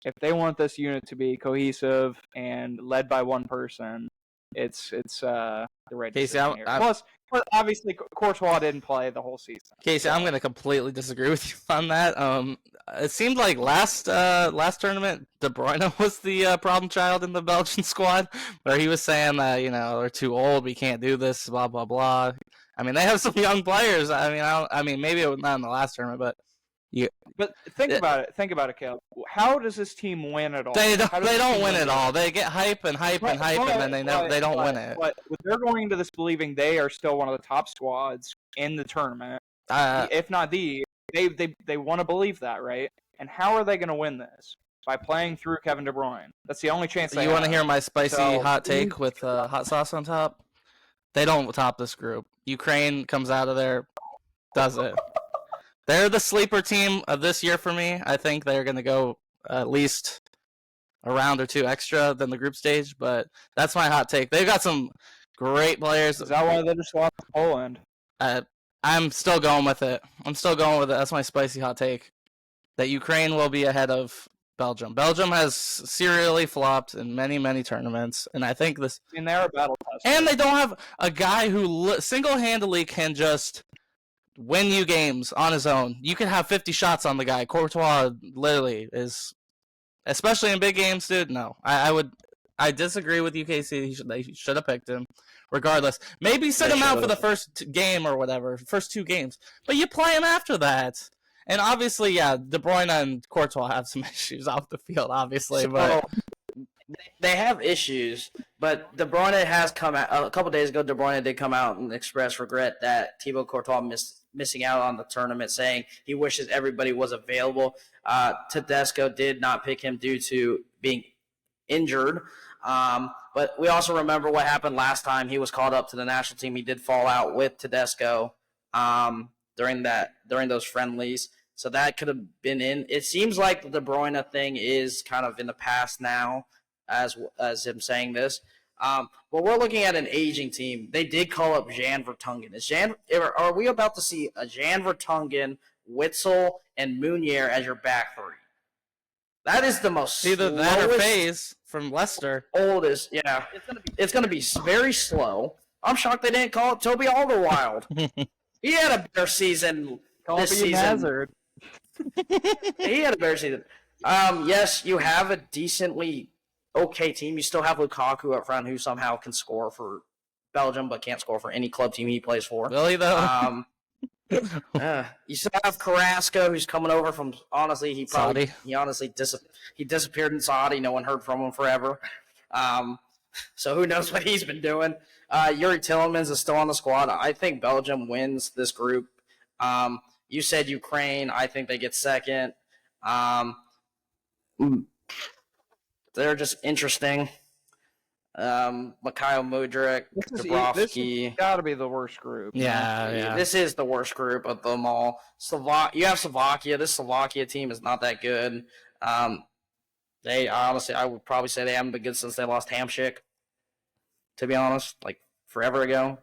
if they want this unit to be cohesive and led by one person, it's the right Casey, decision here. Plus, obviously, Courtois didn't play the whole season. Casey, I'm going to completely disagree with you on that. It seemed like last tournament, De Bruyne was the problem child in the Belgian squad, where he was saying that we're too old, we can't do this, blah blah blah. I mean, they have some young players. I mean, maybe it was not in the last tournament, but But think about it, Caleb. How does this team win at all? They don't win it all. They get hype and hype and hype, and then they don't win it. But they're going into this believing they are still one of the top squads in the tournament, if not the. They want to believe that, right? And how are they going to win this? By playing through Kevin De Bruyne. That's the only chance they have. You want to hear my spicy hot take with hot sauce on top? They don't top this group. Ukraine comes out of there, does it. They're the sleeper team of this year for me. I think they're going to go at least a round or 2 extra than the group stage, but that's my hot take. They've got some great players. Is that why they just lost to Poland? I'm still going with it. That's my spicy hot take. That Ukraine will be ahead of Belgium. Belgium has serially flopped in many, many tournaments, and I think this. I mean, they're a battle test. And they don't have a guy who single-handedly can just win you games on his own. You can have 50 shots on the guy. Courtois literally is, especially in big games, dude. No, I disagree with you, Casey. They should have picked him, regardless. Maybe sit him out for the first game or whatever, first 2 games, but you play him after that. And obviously, yeah, De Bruyne and Courtois have some issues off the field, obviously, but they have issues. But De Bruyne has come out a couple days ago. De Bruyne did come out and express regret that Thibaut Courtois missing out on the tournament, saying he wishes everybody was available. Tedesco did not pick him due to being injured. But we also remember what happened last time he was called up to the national team. He did fall out with Tedesco during those friendlies. So that could have been in. It seems like the De Bruyne thing is kind of in the past now, as him saying this. But we're looking at an aging team. They did call up Jan Vertonghen. Are we about to see a Jan Vertonghen, Witzel, and Meunier as your back 3? That is the most either that or Faze from Leicester. Oldest, yeah. It's gonna be very slow. I'm shocked they didn't call it Toby Alderweireld. He had a better season this season. Hazard. He had a better season. Yes, you have a decently okay team. You still have Lukaku up front, who somehow can score for Belgium, but can't score for any club team he plays for. Really though? You still have Carrasco, who's coming over from. Honestly, he disappeared in Saudi. No one heard from him forever. So who knows what he's been doing? Yuri Tillemans is still on the squad. I think Belgium wins this group. You said Ukraine. I think they get second. They're just interesting. Mikhail Mudryk, Dubrovsky. This has got to be the worst group. Yeah. This is the worst group of them all. You have Slovakia. This Slovakia team is not that good. They honestly, I would probably say they haven't been good since they lost Hamšík, to be honest, like forever ago.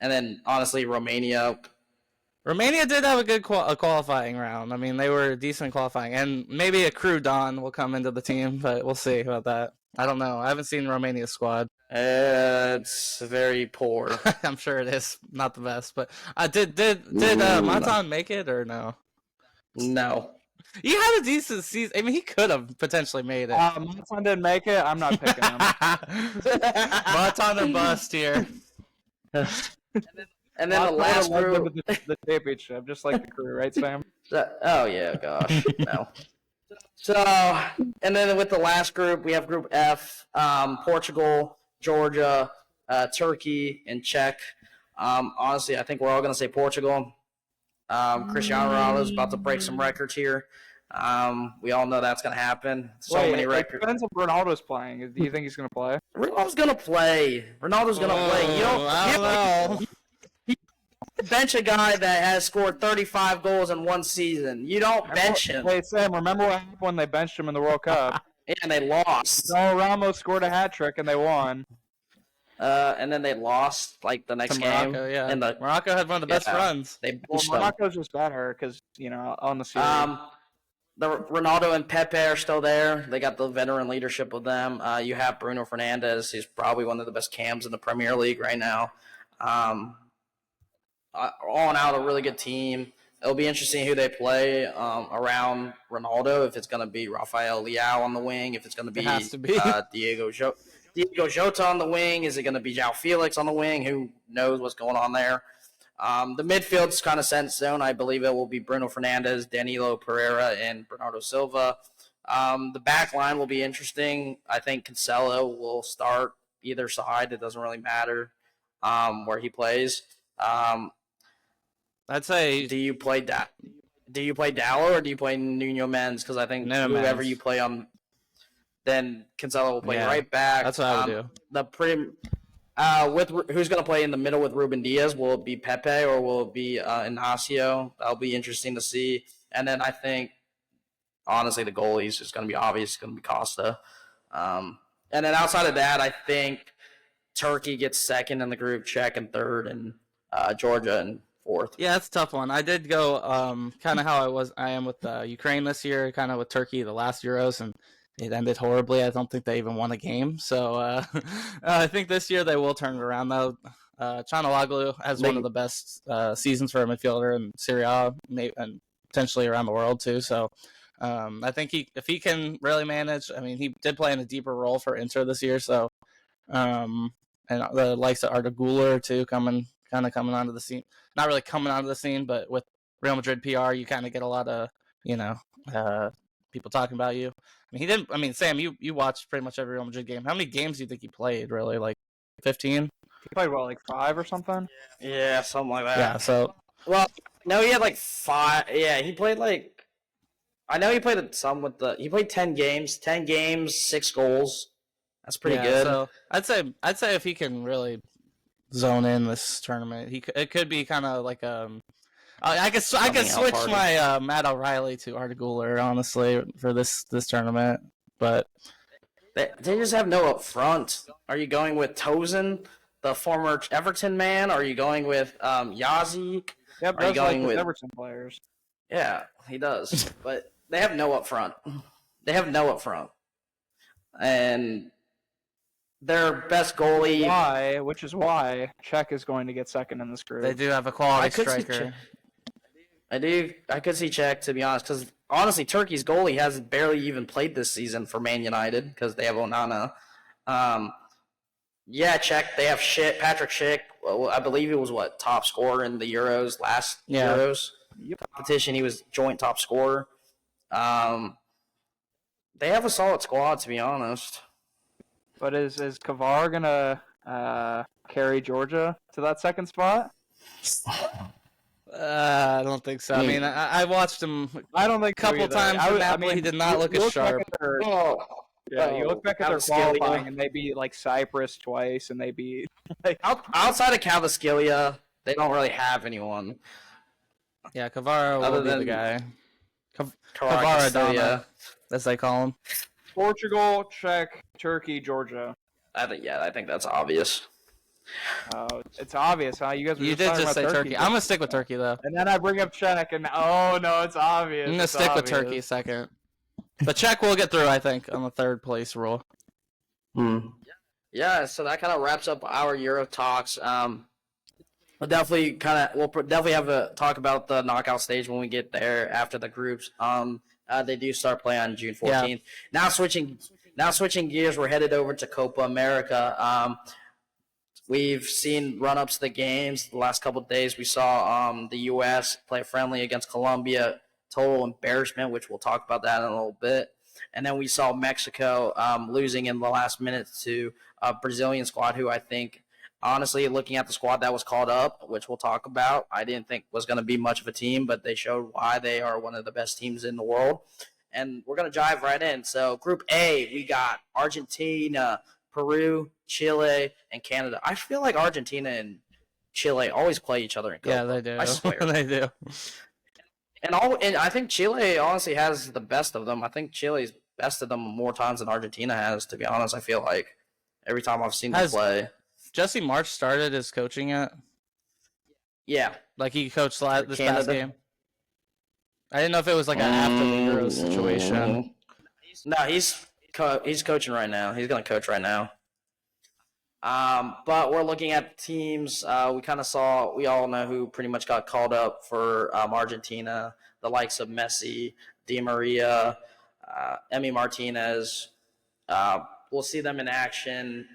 And then, honestly, Romania. Romania did have a good qualifying round. I mean, they were decent qualifying. And maybe a Crew Don will come into the team, but we'll see about that. I don't know. I haven't seen Romania's squad. It's very poor. I'm sure it is not the best, but did Matan make it or no? No. He had a decent season. I mean, he could have potentially made it. Matan didn't make it. I'm not picking him. Matan or bust here. And then the last group, the championship, just like the crew, right, Sam? oh yeah, gosh, no. So, and then with the last group, we have Group F: Portugal, Georgia, Turkey, and Czech. Honestly, I think we're all going to say Portugal. Cristiano Ronaldo is about to break some records here. We all know that's going to happen. Many records. It depends if Ronaldo's playing. Do you think he's going to play? Ronaldo's going to play. Ronaldo's going to play. I don't know. Bench a guy that has scored 35 goals in one season. You don't bench him. Wait, Sam, remember what happened when they benched him in the World Cup? And they lost. No, Ramos scored a hat trick and they won. And then they lost like the next game. Morocco, yeah. And Morocco had one of the best runs. They Morocco's just better because on the series. The Ronaldo and Pepe are still there. They got the veteran leadership with them. You have Bruno Fernandes. He's probably one of the best cams in the Premier League right now. All in out, a really good team. It'll be interesting who they play around Ronaldo. If it's going to be Rafael Leao on the wing, if it's going to be Diego Jota on the wing, is it going to be João Felix on the wing? Who knows what's going on there? The midfield's kind of set in stone. I believe it will be Bruno Fernandes, Danilo Pereira, and Bernardo Silva. The back line will be interesting. I think Cancelo will start either side. It doesn't really matter where he plays. I'd say. Do you play Dallo or do you play Nuno Mendes? Because I think whoever you play on, then Cancelo will play right back. That's what I would do. With who's going to play in the middle with Ruben Diaz? Will it be Pepe or will it be Inacio? That'll be interesting to see. And then I think, honestly, the goalies is going to be obvious. It's going to be Costa. And then outside of that, I think Turkey gets second in the group, Czech in third, and Georgia in fourth. Yeah, that's a tough one. I did go kind of how I am with Ukraine this year, kind of with Turkey the last Euros, and it ended horribly. I don't think they even won a game. So I think this year they will turn it around, though. Çalhanoğlu has one of the best seasons for a midfielder in Serie A, and potentially around the world, too. So I think if he can really manage, I mean, he did play in a deeper role for Inter this year. So, and the likes of Arda Güler, too, coming onto the scene. Not really coming onto the scene, but with Real Madrid PR, you kind of get a lot of, people talking about you. I mean, Sam, you watched pretty much every Real Madrid game. How many games do you think he played, really? Like 15? He played, like 5 or something? Yeah, something like that. Yeah, so. Well, no, he had like 5. Yeah, he played like. I know he played some with he played 10 games. 10 games, 6 goals. That's pretty good. So I'd say if he can really zone in this tournament, it could be kind of like I could switch my Matt O'Reilly to Arda Güler, honestly, for this tournament, but they just have no up front. Are you going with Tosin, the former Everton man? Are you going with Yazi? Yep, those are like Everton players. Yeah, he does, but they have no up front. And their best goalie. Which is why Czech is going to get second in this group. They do have a quality striker. I could see Czech, to be honest, because honestly, Turkey's goalie has barely even played this season for Man United because they have Onana. Czech, they have Patrick Schick. Well, I believe he was top scorer in the Euros Euros competition. He was joint top scorer. They have a solid squad, to be honest. But is Kavar gonna carry Georgia to that second spot? I don't think so. I mean, I watched him. I don't think a couple times. He did not look as sharp. You look back at their qualifying, and they beat like Cyprus twice, and they beat like outside of Cavaskelia, they don't really have anyone. Yeah, Kavara will be the guy. Kavara, as they call him. Portugal, Czech, Turkey, Georgia. I think that's obvious. It's obvious, huh? You did just say Turkey. I'm gonna stick with Turkey though. And then I bring up Czech, and no, it's obvious. I'm gonna stick with Turkey second. But Czech will get through, I think, on the third place rule. Mm. Yeah, so that kind of wraps up our Euro talks. We'll definitely have a talk about the knockout stage when we get there after the groups. They do start playing on June 14th. Yeah. Now switching gears, we're headed over to Copa America. We've seen run-ups to the games. The last couple of days, we saw the U.S. play friendly against Colombia. Total embarrassment, which we'll talk about that in a little bit. And then we saw Mexico losing in the last minute to a Brazilian squad who I think, honestly, looking at the squad that was called up, which we'll talk about, I didn't think was going to be much of a team, but they showed why they are one of the best teams in the world. And we're going to dive right in. So Group A, we got Argentina, Peru, Chile, and Canada. I feel like Argentina and Chile always play each other in Copa. Yeah, they do. I swear. They do. And I think Chile honestly has the best of them. I think Chile's best of them more times than Argentina has, to be honest. I feel like every time I've seen them play. Jesse March started his coaching yet? Yeah. Like he coached this Canada. past game? I didn't know if it was like an after the Euro situation. No, he's coaching right now. He's going to coach right now. But we're looking at teams. We all know who pretty much got called up for Argentina, the likes of Messi, Di Maria, Emi Martinez. We'll see them in action.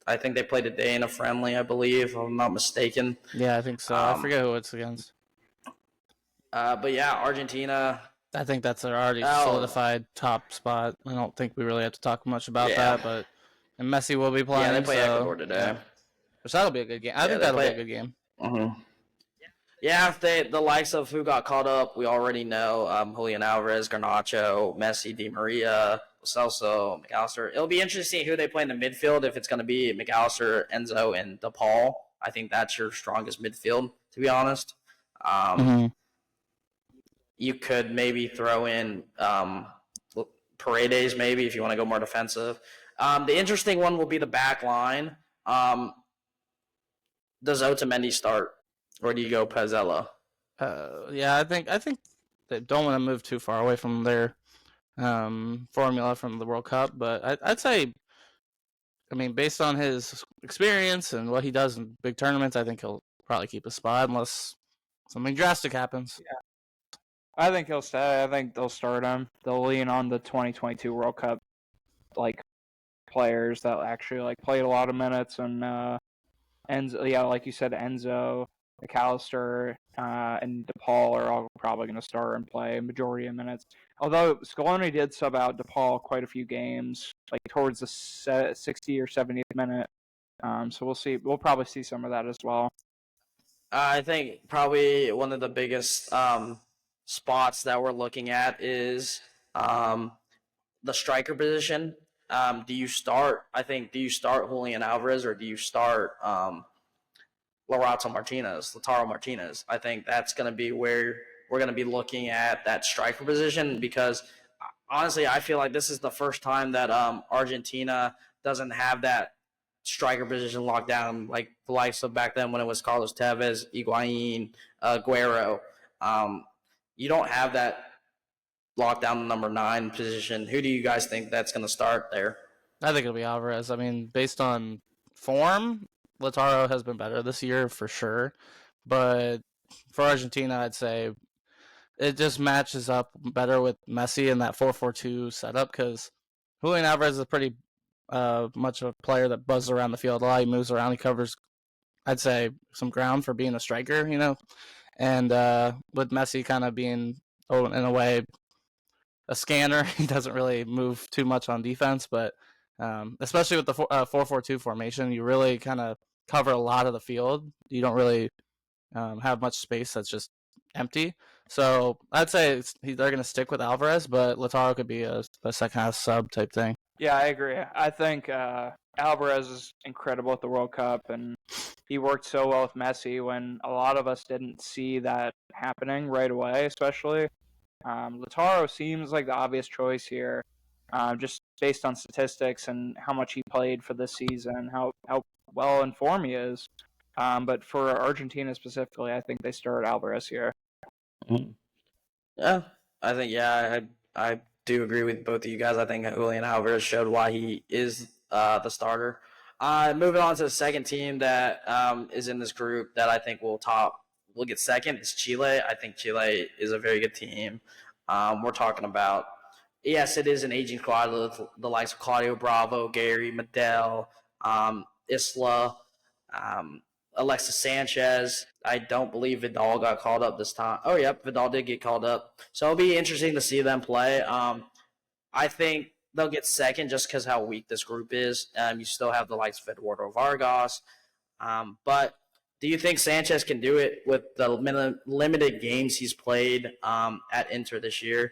I think they played today in a friendly, I believe, if I'm not mistaken. Yeah, I think so. I forget who it's against. But yeah, Argentina. I think that's their already solidified top spot. I don't think we really have to talk much about that, but and Messi will be playing. Yeah, they play Ecuador today. Yeah. Which that'll be a good game. I think that'll be a good game. Mm-hmm. Yeah, if the likes of who got caught up, we already know Julian Alvarez, Garnacho, Messi, Di Maria, Celso, McAllister. It'll be interesting who they play in the midfield, if it's going to be McAllister, Enzo, and DePaul. I think that's your strongest midfield, to be honest. You could maybe throw in Paredes, maybe, if you want to go more defensive. The interesting one will be the back line. Does Otamendi start, or do you go Pezzella? Yeah, I think they don't want to move too far away from their formula from the World Cup, but I'd say, I mean, based on his experience and what he does in big tournaments, I think he'll probably keep his spot unless something drastic happens. Yeah. I think he'll stay. I think they'll start him. They'll lean on the 2022 World Cup players that actually played a lot of minutes, and Enzo, yeah, like you said, Enzo, McAllister, and DePaul are all probably going to start and play a majority of minutes. Although Scaloni did sub out DePaul quite a few games, towards the 60th or 70th minute. So we'll see. We'll probably see some of that as well. I think probably one of the biggest spots that we're looking at is the striker position. Do you start Julian Alvarez, or do you start Lautaro Martinez? I think that's going to be where we're going to be looking at that striker position, because honestly, I feel like this is the first time that Argentina doesn't have that striker position locked down, like the likes of back then when it was Carlos Tevez, Higuain, Agüero. You don't have that lockdown number 9 position. Who do you guys think that's going to start there? I think it'll be Alvarez. I mean, based on form, Lautaro has been better this year for sure. But for Argentina, I'd say it just matches up better with Messi in that 4-4-2 setup, because Julian Alvarez is pretty much a player that buzzes around the field a lot. He moves around. He covers, I'd say, some ground for being a striker, And with Messi kind of being, in a way, a scanner, he doesn't really move too much on defense. But especially with the 4-4-2 formation, you really kind of cover a lot of the field. You don't really have much space that's just empty. So I'd say they're going to stick with Alvarez, but Lautaro could be a second half sub type thing. Yeah, I agree. I think Alvarez is incredible at the World Cup, and he worked so well with Messi when a lot of us didn't see that happening right away, especially. Lautaro seems like the obvious choice here, just based on statistics and how much he played for this season, how well in form he is. But for Argentina specifically, I think they start Alvarez here. Yeah, I think I do agree with both of you guys. I think Julian Alvarez showed why he is the starter. Moving on to the second team that is in this group that I think will get second is Chile. I think Chile is a very good team. We're talking about, yes, it is an aging squad with the likes of Claudio Bravo, Gary, Medel, Isla, Alexis Sanchez. I don't believe Vidal got called up this time. Oh, yep, Vidal did get called up. So it'll be interesting to see them play. I think they'll get second just because how weak this group is. You still have the likes of Eduardo Vargas. But do you think Sanchez can do it with the limited games he's played at Inter this year?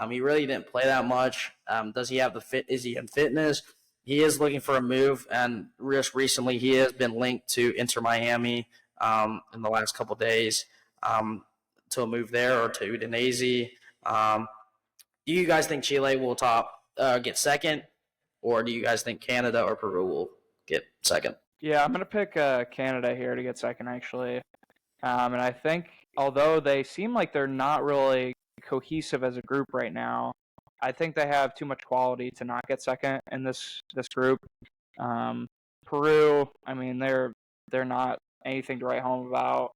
He really didn't play that much. Does he have the fit? Is he in fitness? He is looking for a move, and just recently he has been linked to Inter Miami in the last couple of days to a move there or to Udinese. Do you guys think Chile will get second, or do you guys think Canada or Peru will get second? Yeah, I'm going to pick Canada here to get second, actually. And I think, although they seem like they're not really cohesive as a group right now, I think they have too much quality to not get second in this group. Peru, I mean, they're not anything to write home about.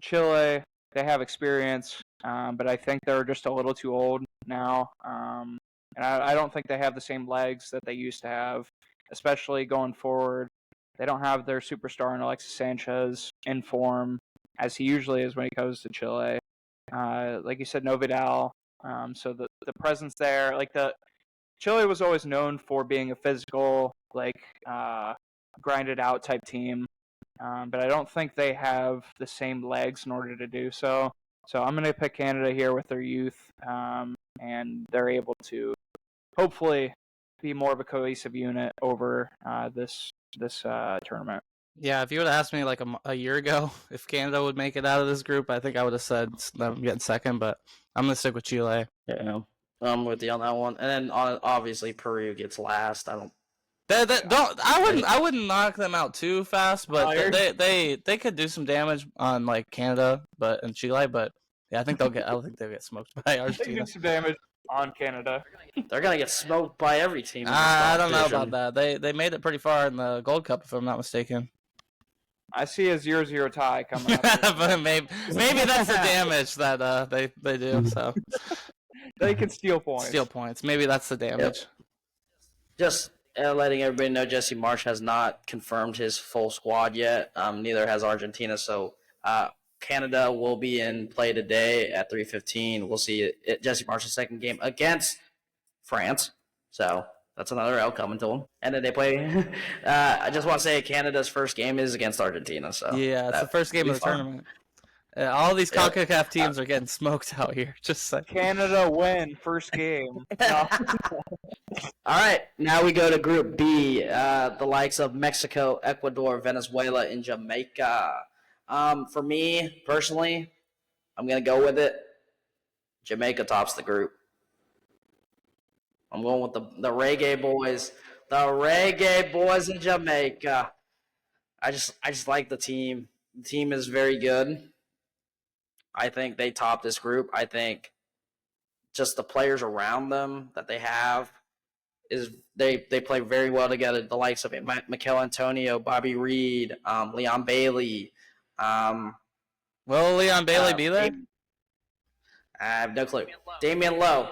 Chile, they have experience, but I think they're just a little too old now. And I don't think they have the same legs that they used to have, especially going forward. They don't have their superstar in Alexis Sanchez in form, as he usually is when he goes to Chile. Like you said, no Vidal. So the presence there, Chile was always known for being a physical, grinded out type team. But I don't think they have the same legs in order to do so. So I'm going to pick Canada here with their youth, and they're able to hopefully be more of a cohesive unit over this tournament. Yeah, if you would have asked me like a year ago if Canada would make it out of this group, I think I would have said them getting second, but I'm going to stick with Chile. Yeah, I'm with you on that one. And then obviously Peru gets last. I wouldn't knock them out too fast, but they could do some damage on like Canada, and Chile. But yeah, I think they'll get smoked by Argentina. They do some damage on Canada. They're gonna get smoked by every team. I don't know about that. They made it pretty far in the Gold Cup, if I'm not mistaken. I see a 0-0 tie coming up. But maybe that's the damage that they do. So they can steal points. Steal points. Maybe that's the damage. Yep. Just letting everybody know, Jesse Marsch has not confirmed his full squad yet. Neither has Argentina. So Canada will be in play today at 3:15. We'll see Jesse Marsch's second game against France. So that's another L coming to them. And then they play. I just want to say Canada's first game is against Argentina. So yeah, it's the first game of the tournament. All these CONCACAF teams are getting smoked out here. Just like Canada win first game. All right, now we go to Group B. The likes of Mexico, Ecuador, Venezuela, and Jamaica. For me personally, I'm gonna go with it. Jamaica tops the group. I'm going with the Reggae Boys. The Reggae Boys in Jamaica. I just like the team. The team is very good. I think they top this group. I think just the players around them that they have they play very well together. The likes of Mikel Antonio, Bobby Reed, Leon Bailey. Will Leon Bailey be there? I have no clue. Damian Lowe.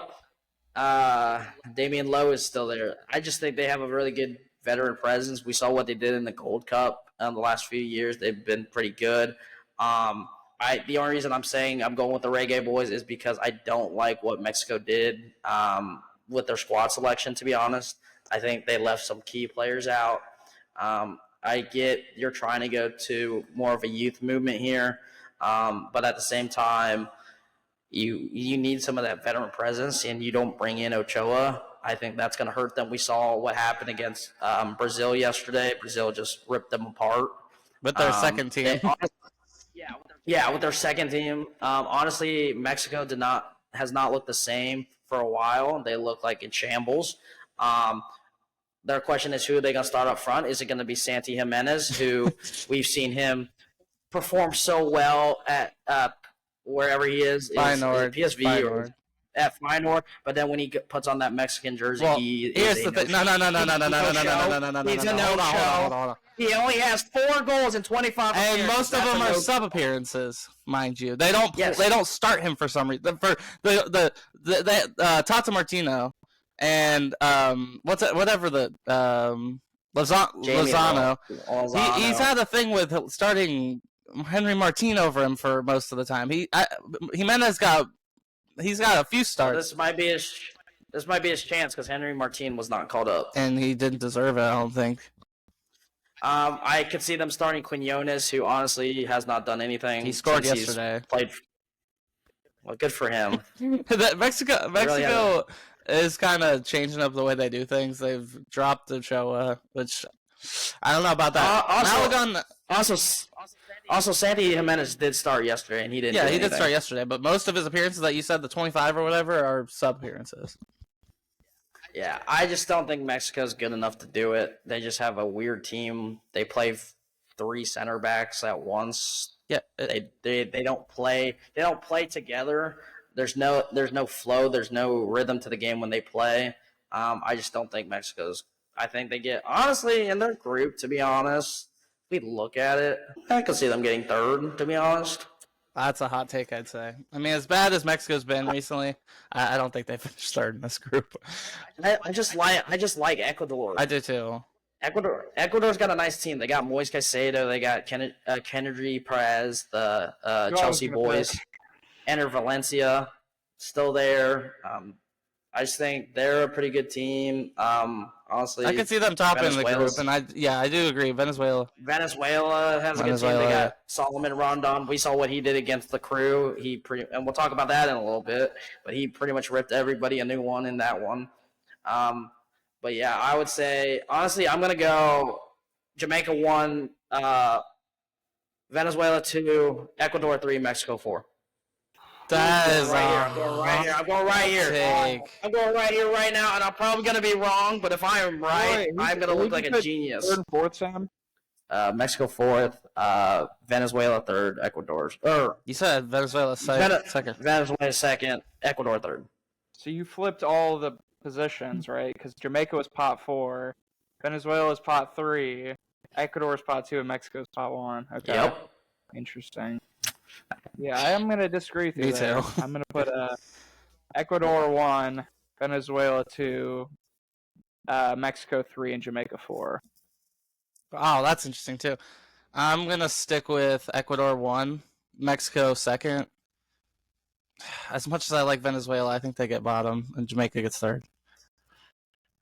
Damian Lowe is still there. I just think they have a really good veteran presence. We saw what they did in the Gold Cup the last few years. They've been pretty good. The only reason I'm saying I'm going with the Reggae Boys is because I don't like what Mexico did with their squad selection, to be honest. I think they left some key players out. I get you're trying to go to more of a youth movement here, but at the same time, you need some of that veteran presence, and you don't bring in Ochoa. I think that's going to hurt them. We saw what happened against Brazil yesterday. Brazil just ripped them apart. With their second team. With their second team. Honestly, Mexico has not looked the same for a while. They look like in shambles. Their question is, who are they going to start up front? Is it going to be Santi Jimenez, who we've seen him perform so well at wherever he is Feyenoord. PSV Feyenoord. at Feyenoord, but then when he puts on that Mexican jersey, Well, he here's is the thing. No. He's a Hold no-show. on. He only has 4 goals in 25 And appearances. most of them are sub appearances, mind you. They don't. Yes. They don't start him for some reason. For the Tata Martino and whatever the Lozano. He's had a thing with starting Henry Martin over him for most of the time. Jimenez he's got a few starts. This might be his chance because Henry Martin was not called up, and he didn't deserve it. I don't think. I could see them starting Quinones, who honestly has not done anything. He scored yesterday. Well, good for him. Mexico Really is kind of changing up the way they do things. They've dropped the show, which I don't know about that. Also, Santi Jimenez did start yesterday, and he didn't. Yeah, he did start yesterday, but most of his appearances that you said, the 25 or whatever, are sub appearances. Yeah, I just don't think Mexico's good enough to do it. They just have a weird team. They play 3 center backs at once. Yeah, they don't play. They don't play together. There's no flow. There's no rhythm to the game when they play. I just don't think Mexico's. I think they get honestly in their group. To be honest, if we look at it, I could see them getting 3rd. To be honest. That's a hot take, I'd say. I mean, as bad as Mexico's been recently, I don't think they finished 3rd in this group. I just like Ecuador. I do too. Ecuador's got a nice team. They got Moise Caicedo. They got Kennedy Perez, the Chelsea boys. Enter Valencia, still there. I just think they're a pretty good team. Honestly, I could see them topping the group, and I do agree. Venezuela has a good team. They got Solomon Rondon. We saw what he did against the Crew. And we'll talk about that in a little bit. But he pretty much ripped everybody a new one in that one. But yeah, I would say honestly, I'm gonna go Jamaica 1, Venezuela 2, Ecuador 3, Mexico 4. That is I'm going right here. I'm going right here right now, and I'm probably going to be wrong, but if I am right, I'm going to look like a genius. 3rd and 4th, Sam? Mexico 4th, Venezuela 3rd, Ecuador. You said Venezuela 2nd. Venezuela 2nd, Ecuador 3rd. So you flipped all the positions, right? Because Jamaica was pot 4, Venezuela is pot 3, Ecuador is pot 2, and Mexico is pot 1. Okay. Yep. Interesting. Yeah, I am going to disagree with you. Me there. too. I'm going to put Ecuador 1, Venezuela 2, Mexico 3, and Jamaica 4. Oh, that's interesting too. I'm going to stick with Ecuador 1, Mexico 2nd. As much as I like Venezuela, I think they get bottom, and Jamaica gets 3rd.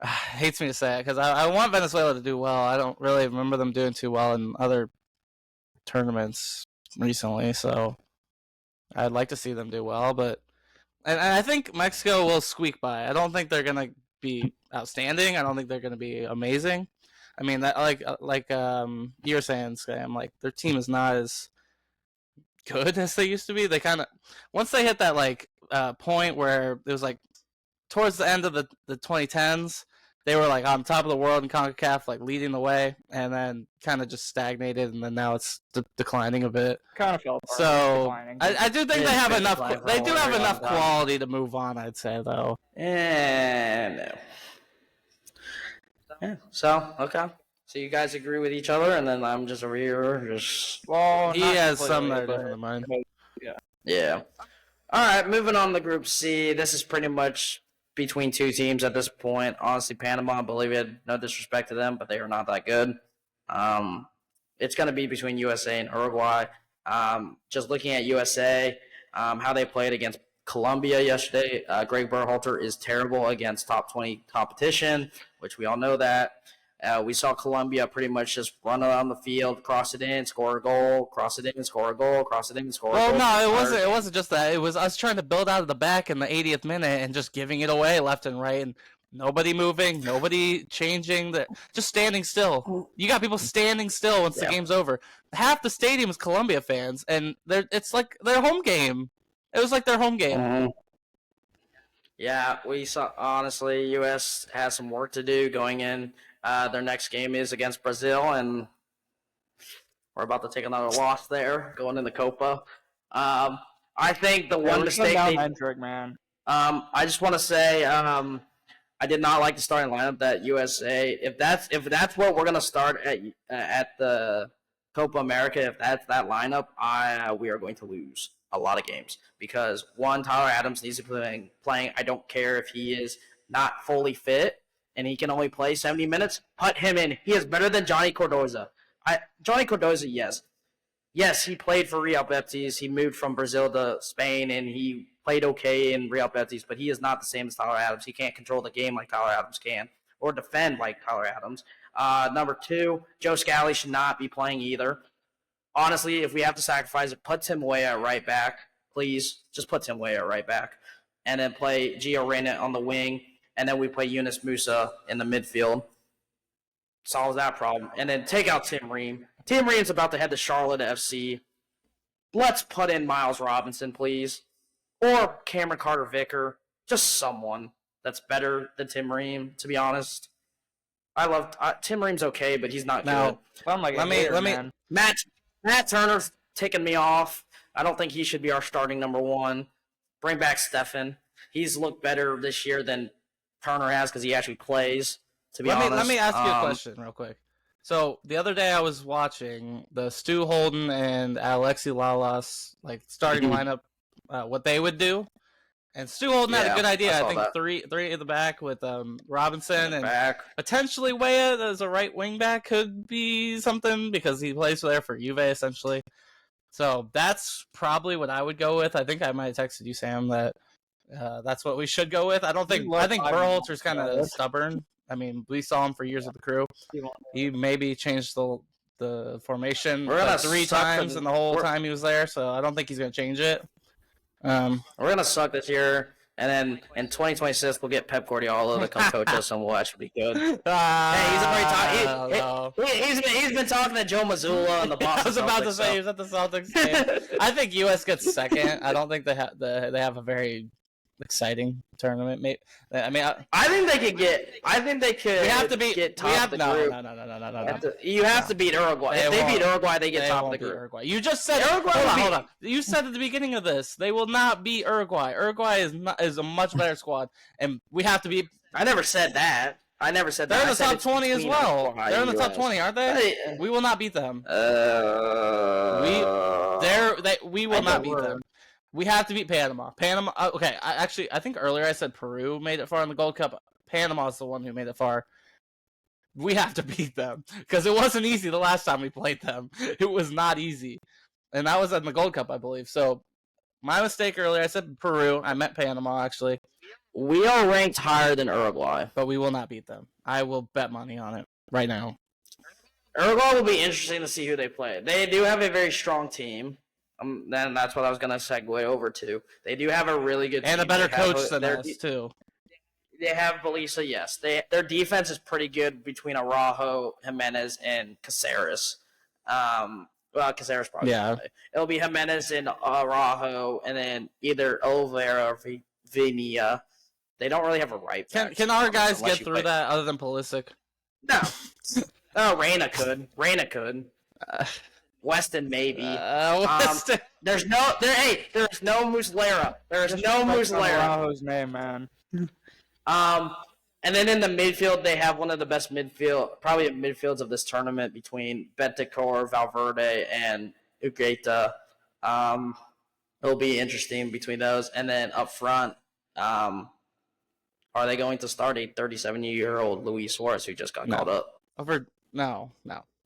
Hates me to say it, because I want Venezuela to do well. I don't really remember them doing too well in other tournaments recently, so I'd like to see them do well, and I think Mexico will squeak by. I don't think they're gonna be outstanding. I don't think they're gonna be amazing. I mean, that like you were saying, Sam, like their team is not as good as they used to be. They kind of once they hit that point where it was like towards the end of the 2010s. They were like on top of the world in CONCACAF, like leading the way, and then kind of just stagnated, and then now it's declining a bit. Kind of felt so. I do think they have enough. They do have enough quality to move on. I'd say though. And no. Yeah. So okay. So you guys agree with each other, and then I'm just over here just. Well, he has some that are different than mine. Yeah. Yeah. All right. Moving on to Group C. This is pretty much between 2 teams at this point. Honestly, Panama, Bolivia, no disrespect to them, but they are not that good. It's going to be between USA and Uruguay. Just looking at USA, how they played against Colombia yesterday, Greg Berhalter is terrible against top 20 competition, which we all know that. We saw Colombia pretty much just run around the field, cross it in, score a goal, cross it in, score a goal, cross it in, score a goal. Well, no, it wasn't just that. It was us trying to build out of the back in the 80th minute and just giving it away left and right, and nobody moving, nobody changing, just standing still. You got people standing still once the game's over. Half the stadium is Colombia fans, and it's like their home game. It was like their home game. Mm-hmm. Yeah, we saw. Honestly, U.S. has some work to do going in. Their next game is against Brazil, and we're about to take another loss there, going in the Copa. I think the one mistake Hendrick, man. I just want to say I did not like the starting lineup that USA. If that's what we're gonna start at the Copa America, if that's that lineup, we are going to lose a lot of games because one, Tyler Adams needs to be playing. I don't care if he is not fully fit and he can only play 70 minutes. Put him in. He is better than Johnny Cardoza. Johnny Cardoza, yes. Yes, he played for Real Betis. He moved from Brazil to Spain, and he played okay in Real Betis, but he is not the same as Tyler Adams. He can't control the game like Tyler Adams can or defend like Tyler Adams. Number 2, Joe Scally should not be playing either. Honestly, if we have to sacrifice it, put Tim Weah at right back. Please, just put Tim Weah at right back. And then play Gio Reyna on the wing, and then we play Yunus Musa in the midfield. Solves that problem. And then take out Tim Ream. Tim Ream's about to head to Charlotte FC. Let's put in Miles Robinson, please. Or Cameron Carter-Vicker. Just someone that's better than Tim Ream, to be honest. Tim Ream's okay, but he's not good. Let me. Matt Turner's taking me off. I don't think he should be our starting number 1. Bring back Stefan. He's looked better this year than Turner has because he actually plays, to be honest. Let me ask you a question real quick. So the other day I was watching the Stu Holden and Alexi Lalas starting lineup, what they would do, and Stu Holden had a good idea. I think three at the back with Robinson and potentially Weah as a right wing back could be something because he plays there for Juve essentially. So that's probably what I would go with. I think I might have texted you, Sam, that that's what we should go with. I think Berhalter's kind of stubborn. I mean, we saw him for years with the Crew. He maybe changed the formation 3 times in the whole time he was there, so I don't think he's going to change it. We're going to suck this year, and then in 2026 we'll get Pep Guardiola to come coach us, and we'll actually be good. He's been talking to Joe Mazzulla and the Boston. I was about to say he was at the Celtics game. I think U.S. gets second. I don't think they have a very exciting tournament. Maybe I think they could get. I think they could. We have to get top of the group. No. You have to beat Uruguay. If they beat Uruguay, they get top of the group. Uruguay. You just said Uruguay. Hold on. You said at the beginning of this they will not beat Uruguay. Uruguay is a much better squad, and we have to be. I never said that. They're in the top 20 as well. They're in the top 20, aren't they? We will not beat them. We will not beat them. We have to beat Panama. Okay, I think earlier I said Peru made it far in the Gold Cup. Panama's the one who made it far. We have to beat them because it wasn't easy the last time we played them. It was not easy. And that was in the Gold Cup, I believe. So my mistake earlier, I said Peru. I meant Panama, actually. We are ranked higher than Uruguay. But we will not beat them. I will bet money on it right now. Uruguay will be interesting to see who they play. They do have a very strong team. Then that's what I was going to segue over to. They do have a really good team. And a better coach than us, too. They have Belisa, yes. Their defense is pretty good between Araujo, Jimenez, and Caceres. Caceres probably. Yeah. It'll be Jimenez and Araujo, and then either Oliveira or Vinia. They don't really have a right back. Can our guys get through that other than Pulisic? No. Reyna could. Weston maybe. Weston. There's no Muslera. There's no Muslera. Araujo's name, man. And then in the midfield, they have one of the best midfields of this tournament between Bentancur, Valverde, and Ugueta. It'll be interesting between those. And then up front, are they going to start a 37-year-old Luis Suarez who just got called up? No.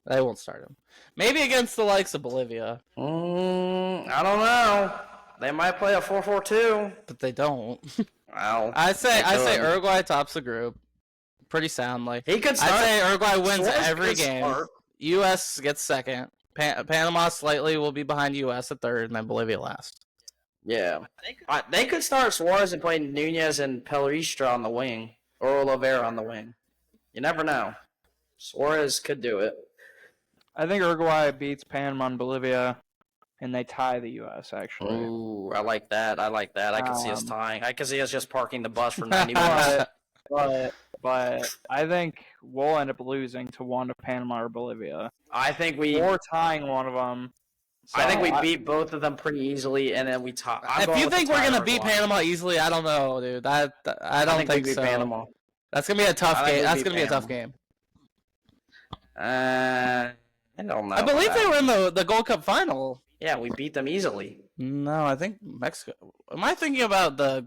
They won't start him. Maybe against the likes of Bolivia. I don't know. They might play a 4-4-2. But they don't. Well, I say Uruguay tops the group pretty soundly. He could start. I say Uruguay wins Suarez every game. Start. U.S. gets second. Panama slightly will be behind U.S. at third, and then Bolivia last. Yeah. They could start Suarez and play Nunez and Pellistra on the wing. Or Oliveira on the wing. You never know. Suarez could do it. I think Uruguay beats Panama and Bolivia, and they tie the U.S., actually. Ooh, I like that. I can see us tying. I can see us just parking the bus for 90 minutes. But I think we'll end up losing to one of Panama or Bolivia. I think or tying one of them. So I think we beat both of them pretty easily, and then we top. If you think we're gonna beat Panama easily, I don't know, dude. I don't think we beat so. Panama. That's gonna be a tough game. That's gonna be a tough game. I don't know. I believe they were in the Gold Cup final. Yeah, we beat them easily. No, I think Mexico. Am I thinking about the?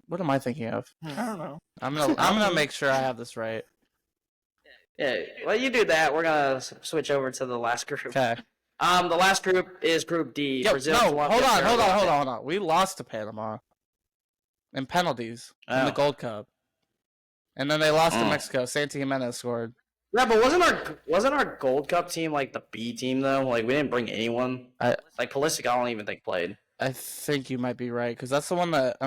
What am I thinking of? I don't know. I'm gonna make sure I have this right. Yeah, well, you do that. We're gonna switch over to the last group. Okay. The last group is Group D. Yep, Brazil. no, Colombia, hold on. We lost to Panama in penalties in the Gold Cup, and then they lost to Mexico. Santi Jimenez scored. Yeah, but wasn't our Gold Cup team like the B team though? Like we didn't bring anyone. Like Pulisic, I don't even think played. I think you might be right because that's the one that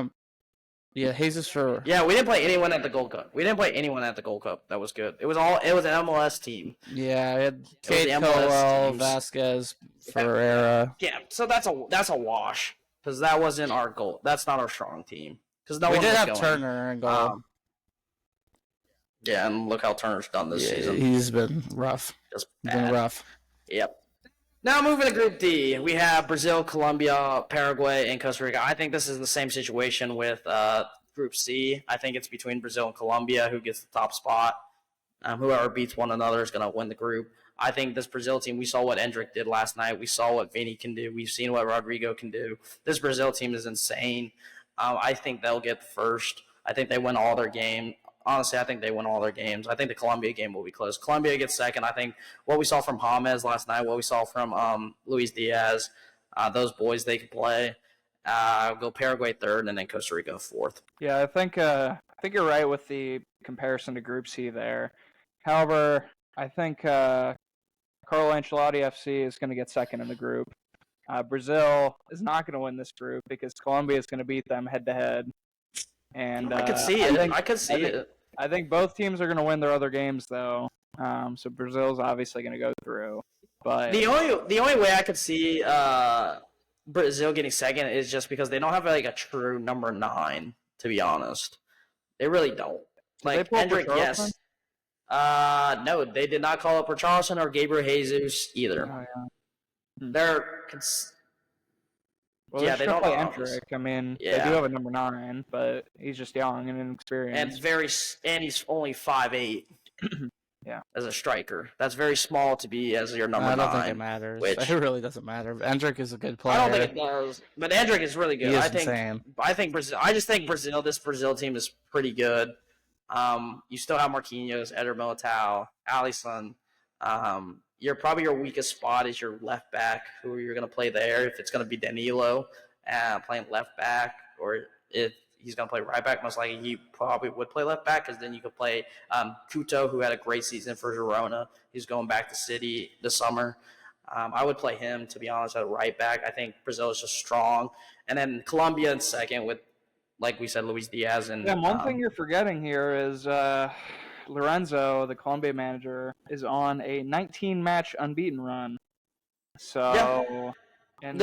yeah, Jesus for. Yeah, we didn't play anyone at the Gold Cup. We didn't play anyone at the Gold Cup. That was good. It was an MLS team. Yeah, we had Kate Colwell, Vasquez, Ferreira. Yeah, so that's a wash because that wasn't our goal. That's not our strong team. Because we did have Turner and goal. Yeah, and look how Turner's done this season. He's been rough. Just been rough. Yep. Now moving to Group D, we have Brazil, Colombia, Paraguay, and Costa Rica. I think this is the same situation with Group C. I think it's between Brazil and Colombia who gets the top spot. Whoever beats one another is going to win the group. I think this Brazil team, we saw what Endrick did last night. We saw what Vini can do. We've seen what Rodrigo can do. This Brazil team is insane. I think they'll get first. I think they win all their games. Honestly, I think they win all their games. I think the Colombia game will be close. Colombia gets second. I think what we saw from James last night, what we saw from Luis Diaz, those boys, they can play. Go Paraguay third, and then Costa Rica fourth. Yeah, I think you're right with the comparison to Group C there. However, I think Carlo Ancelotti FC is going to get second in the group. Brazil is not going to win this group because Colombia is going to beat them head to head. And I could see it. I could see it. I think both teams are going to win their other games, though. So Brazil's obviously going to go through. But the only way I could see Brazil getting second is just because they don't have like a true number 9. To be honest, they really don't. Like Hendrick, yes. No, they did not call up Richarlison or Gabriel Jesus either. Oh, yeah. They're Well, yeah, they don't play know. Endrick. I mean, they do have a number 9, but he's just young and inexperienced. And he's only 5'8". Yeah, as a striker, that's very small to be as your number 9. I don't think it matters. It really doesn't matter. Endrick is a good player. I don't think it does, but Endrick is really good. He is insane. I think Brazil. I just think Brazil. This Brazil team is pretty good. You still have Marquinhos, Eder Militao, Alisson. Your weakest spot is your left back, who you're going to play there. If it's going to be Danilo playing left back, or if he's going to play right back, most likely he probably would play left back, because then you could play Couto, who had a great season for Girona. He's going back to City this summer. I would play him, to be honest, at right back. I think Brazil is just strong. And then Colombia in second with, like we said, Luis Diaz. And one thing you're forgetting here is Lorenzo, the Colombia manager, is on a 19-match unbeaten run. So, and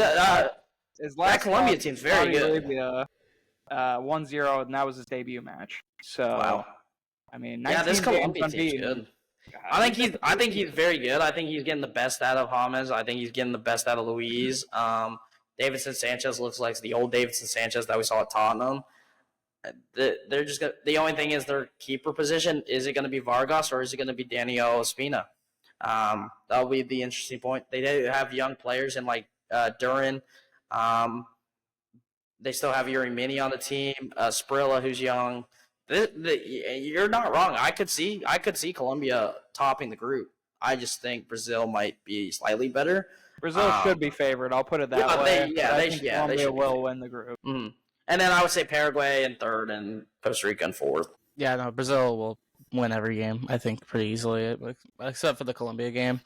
his last Colombia team's very good. Arabia, 1-0, and that was his debut match. So, wow. I mean, 19 this Colombia games team's unbeaten. good. I think he's very good. I think he's getting the best out of James. I think he's getting the best out of Luis. Davinson Sanchez looks like the old Davinson Sanchez that we saw at Tottenham. They're just the only thing is their keeper position. Is it going to be Vargas or is it going to be Daniel Ospina? That'll be the interesting point. They do have young players in like Duran. They still have Yuri Mini on the team. Sprilla, who's young. You're not wrong. I could see Colombia topping the group. I just think Brazil might be slightly better. Brazil should be favored. I'll put it that way. Colombia will win the group. Mm-hmm. And then I would say Paraguay in third and Costa Rica in fourth. Yeah, no, Brazil will win every game, I think, pretty easily, except for the Colombia game.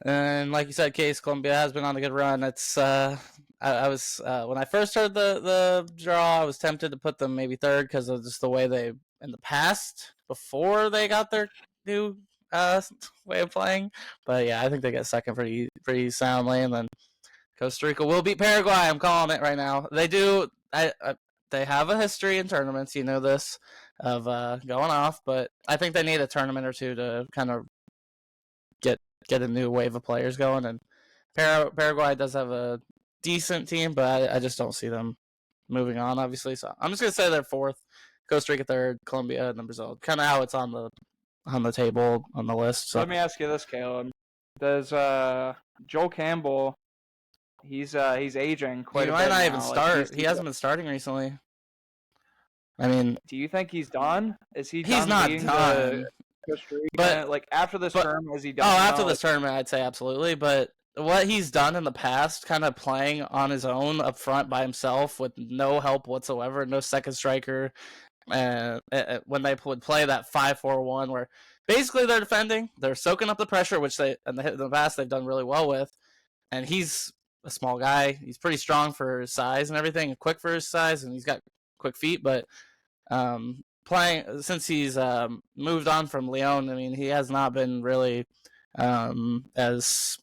And like you said, Case, Colombia has been on a good run. It's I was when I first heard the draw, I was tempted to put them maybe third because of just the way they in the past before they got their new way of playing. But yeah, I think they get second pretty soundly, and then Costa Rica will beat Paraguay. I'm calling it right now. They do. They have a history in tournaments. You know this of going off, but I think they need a tournament or two to kind of get get a new wave of players going. And Paraguay does have a decent team, but I just don't see them moving on, obviously. So I'm just gonna say they're fourth, Costa Rica third, Colombia, and then Brazil. Kind of how it's on the table on the list. So Let me ask you this, Caleb: does Joel Campbell? He's aging quite he a might bit not now. even Like, start. He hasn't been starting recently. I mean, do you think he's done? Is he? he's done not leading done. the Costa Rica? But- like after this term, is he Oh, done? after now? this tournament, I'd say absolutely. But what he's done in the past, kind of playing on his own up front by himself with no help whatsoever, no second striker, when they would play that 5-4-1, where basically they're defending, they're soaking up the pressure, which they in the past they've done really well with. And he's a small guy. He's pretty strong for his size and everything, and quick for his size, and he's got quick feet. But playing since he's moved on from Lyon, I mean, he has not been really as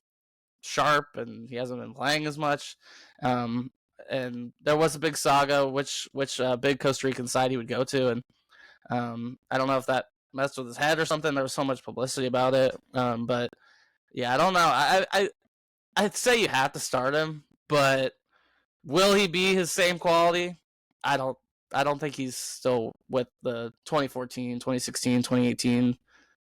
sharp, and he hasn't been playing as much. And there was a big saga which big Costa Rican side he would go to, and I don't know if that messed with his head or something. There was so much publicity about it, but yeah, I don't know. I'd say you have to start him, but will he be his same quality? I don't think he's still with the 2014, 2016, 2018,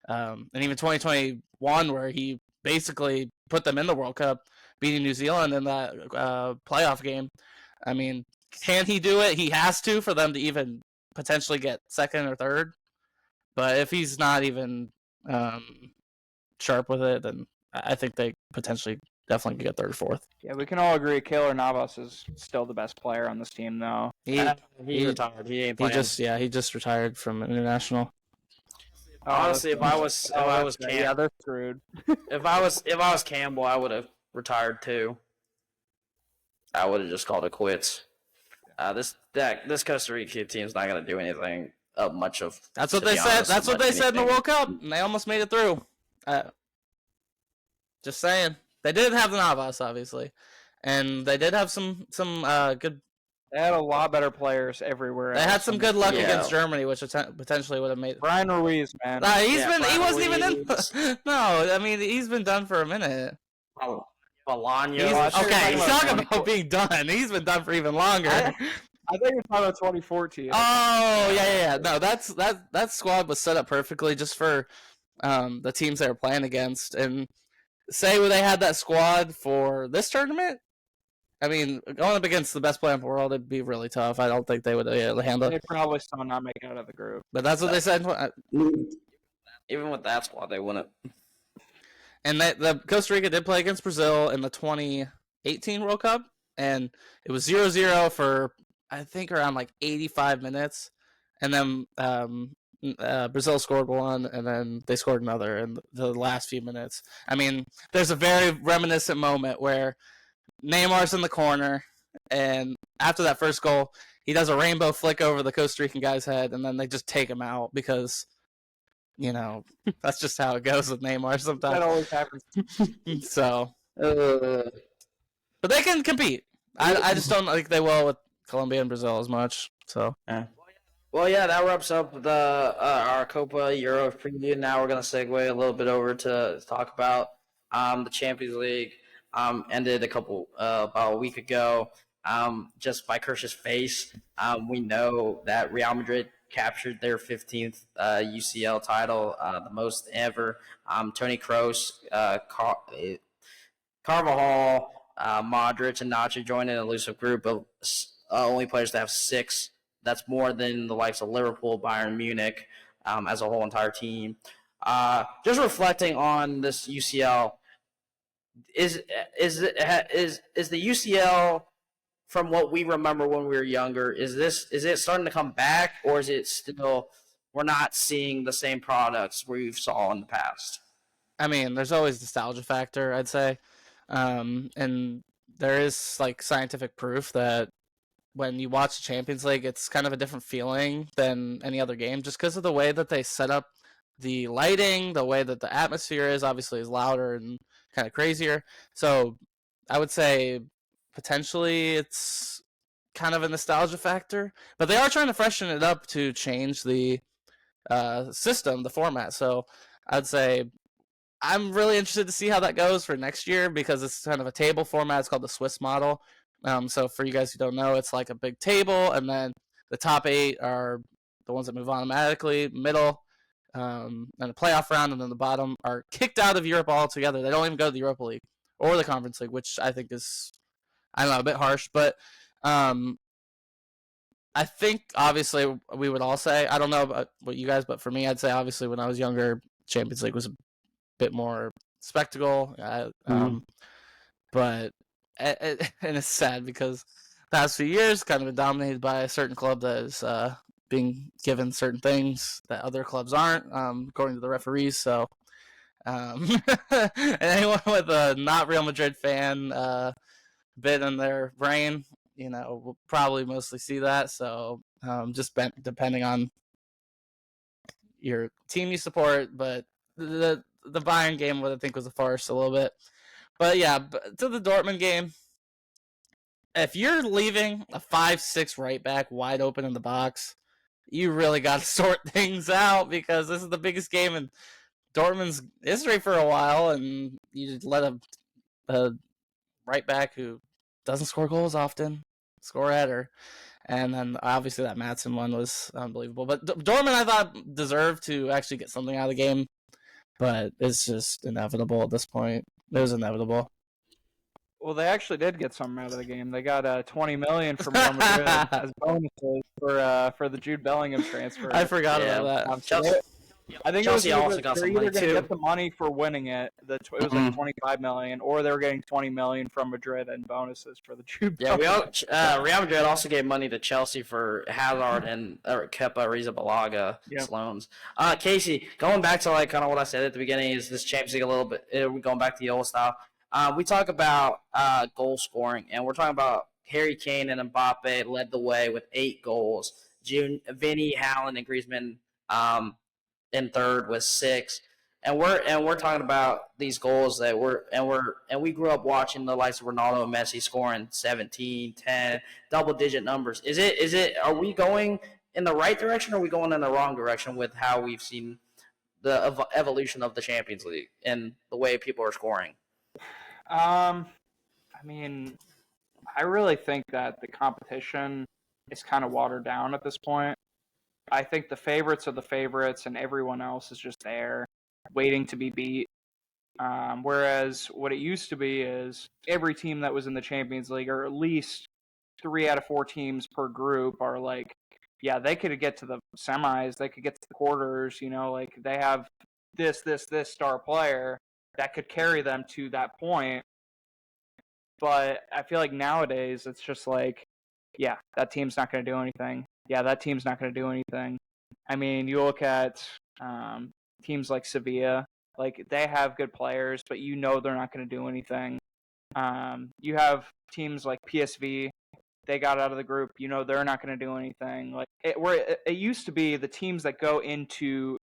and even 2021, where he basically put them in the World Cup, beating New Zealand in that playoff game. I mean, can he do it? He has to for them to even potentially get second or third. But if he's not even sharp with it, then I think they potentially definitely could get third or fourth. Yeah, we can all agree Keylor Navas is still the best player on this team, though. He retired. He ain't playing. He just retired from international. Honestly, if I was yeah, they're screwed. if I was Campbell, I would have retired too. I would have just called it quits. This Costa Rica team's not going to do anything much of. That's what they said. That's what they said in the World Cup, and they almost made it through. Just saying, they did have the Navas, obviously, and they did have some good. They had a lot better players everywhere. They had some good luck against Germany, which potentially would have made. Brian Ruiz, man. He wasn't even in. No, I mean he's been done for a minute. Oh, Bolaño. He's talking about being done. He's been done for even longer. I think it's about 2014. Oh yeah. No, that squad was set up perfectly just for the teams they were playing against. And say they had that squad for this tournament, I mean, going up against the best player in the world, it'd be really tough. I don't think they would handle it. They'd probably still not make it out of the group. But that's what they said. Even with that squad, they wouldn't. And the Costa Rica did play against Brazil in the 2018 World Cup, and it was 0-0 for, I think, around like 85 minutes. And then Brazil scored one, and then they scored another in the last few minutes. I mean, there's a very reminiscent moment where Neymar's in the corner, and after that first goal, he does a rainbow flick over the Costa Rican guy's head, and then they just take him out because, that's just how it goes with Neymar sometimes. That always happens. So, but they can compete. I just don't think they will with Colombia and Brazil as much. So, yeah. Well, yeah, that wraps up our Copa Euro preview. Now we're gonna segue a little bit over to talk about the Champions League. Ended about a week ago. Just by Kirsch's face, we know that Real Madrid captured their 15th UCL title, the most ever. Toni Kroos, Carvajal, Modric, and Nacho joined an elusive group of only players to have 6. That's more than the likes of Liverpool, Bayern Munich, as a whole entire team. Just reflecting on this UCL. Is the UCL, from what we remember when we were younger, is it starting to come back, or is it still we're not seeing the same products we saw in the past? I mean, there's always nostalgia factor, I'd say, and there is like scientific proof that when you watch the Champions League, it's kind of a different feeling than any other game, just because of the way that they set up the lighting, the way that the atmosphere is louder and kind of crazier. So I would say potentially it's kind of a nostalgia factor, but they are trying to freshen it up to change the system, the format. So I'd say I'm really interested to see how that goes for next year because it's kind of a table format. It's called the Swiss model. So for you guys who don't know, it's like a big table, and then the top 8 are the ones that move automatically, middle, and the playoff round, and then the bottom are kicked out of Europe altogether. They don't even go to the Europa League or the Conference League, which I think is, I don't know, a bit harsh. But I think obviously we would all say, I don't know about what you guys, but for me, I'd say obviously when I was younger, Champions League was a bit more spectacle. But and it's sad because the past few years kind of been dominated by a certain club that is being given certain things that other clubs aren't, according to the referees. So, and anyone with a not Real Madrid fan bit in their brain, will probably mostly see that. So, just depending on your team you support, but the Bayern game, what I think was a farce a little bit. But yeah, to the Dortmund game, if you're leaving a 5'6" right back wide open in the box, you really got to sort things out because this is the biggest game in Dortmund's history for a while, and you just let a right back who doesn't score goals often score a header. And then obviously that Madsen one was unbelievable. But Dortmund, I thought, deserved to actually get something out of the game, but it's just inevitable at this point. It was inevitable. Well, they actually did get something out of the game. They got $20 million from Real Madrid as bonuses for the Jude Bellingham transfer. I forgot about that. Chelsea, I think Chelsea also got they're some either money going to too. get the money for winning it. It was like $25 million, or they were getting $20 million from Madrid and bonuses for the Jude. Yeah, Real Madrid also gave money to Chelsea for Hazard and Kepa Arrizabalaga loans. Casey, going back to like kind of what I said at the beginning, is this Champions League a little bit? We're going back to the old style. We talk about goal scoring, and we're talking about Harry Kane and Mbappe led the way with 8 goals. Vinny, Haaland, and Griezmann in third with 6. And we're talking about these goals that we grew up watching the likes of Ronaldo and Messi scoring 17, 10, double digit numbers. Are we going in the right direction or are we going in the wrong direction with how we've seen the evolution of the Champions League and the way people are scoring? I mean, I really think that the competition is kind of watered down at this point. I think the favorites are the favorites and everyone else is just there waiting to be beat. Whereas what it used to be is every team that was in the Champions League, or at least 3 out of 4 teams per group, are like, yeah, they could get to the semis, they could get to the quarters, like they have this star player that could carry them to that point. But I feel like nowadays it's just like, yeah, that team's not going to do anything. Yeah, that team's not going to do anything. I mean, you look at teams like Sevilla, like they have good players, but they're not going to do anything. You have teams like PSV, they got out of the group, they're not going to do anything. Like it used to be the teams that go into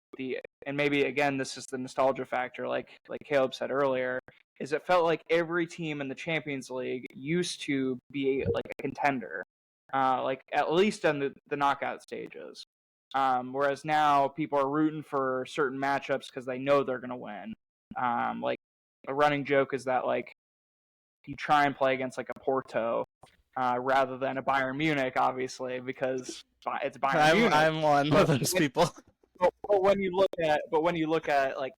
and maybe again this is the nostalgia factor, like Caleb said earlier, is it felt like every team in the Champions League used to be like a contender, like at least in the knockout stages. Whereas now people are rooting for certain matchups because they know they're going to win. Like a running joke is that like you try and play against like a Porto rather than a Bayern Munich, obviously, because it's Bayern Munich. I'm one of those people. But when you look at like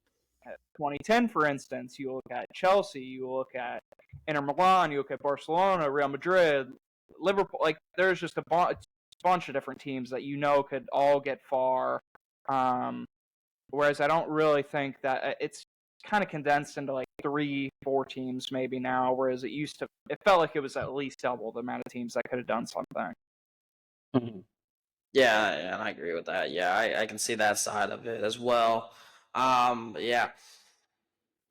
2010, for instance, you look at Chelsea, you look at Inter Milan, you look at Barcelona, Real Madrid, Liverpool. Like there's just a bunch of different teams that could all get far. Whereas I don't really think that it's kind of condensed into like 3-4 teams maybe now, whereas it felt like it was at least double the amount of teams that could have done something. Mm-hmm. Yeah, and I agree with that. Yeah, I can see that side of it as well. Yeah.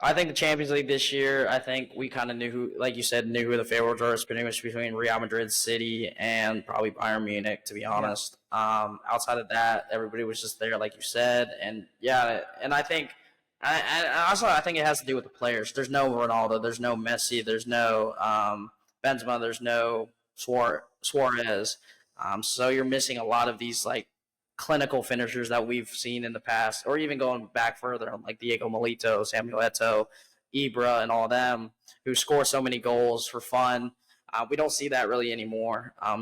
I think the Champions League this year, I think we kind of knew who the favorites were. It's pretty much between Real Madrid, City, and probably Bayern Munich, to be honest. Outside of that, everybody was just there, like you said. And yeah, and I think I think it has to do with the players. There's no Ronaldo, there's no Messi, there's no Benzema, there's no Suarez. So you're missing a lot of these like clinical finishers that we've seen in the past, or even going back further, like Diego Milito, Samuel Eto'o, Ibra, and all of them, who score so many goals for fun. We don't see that really anymore. I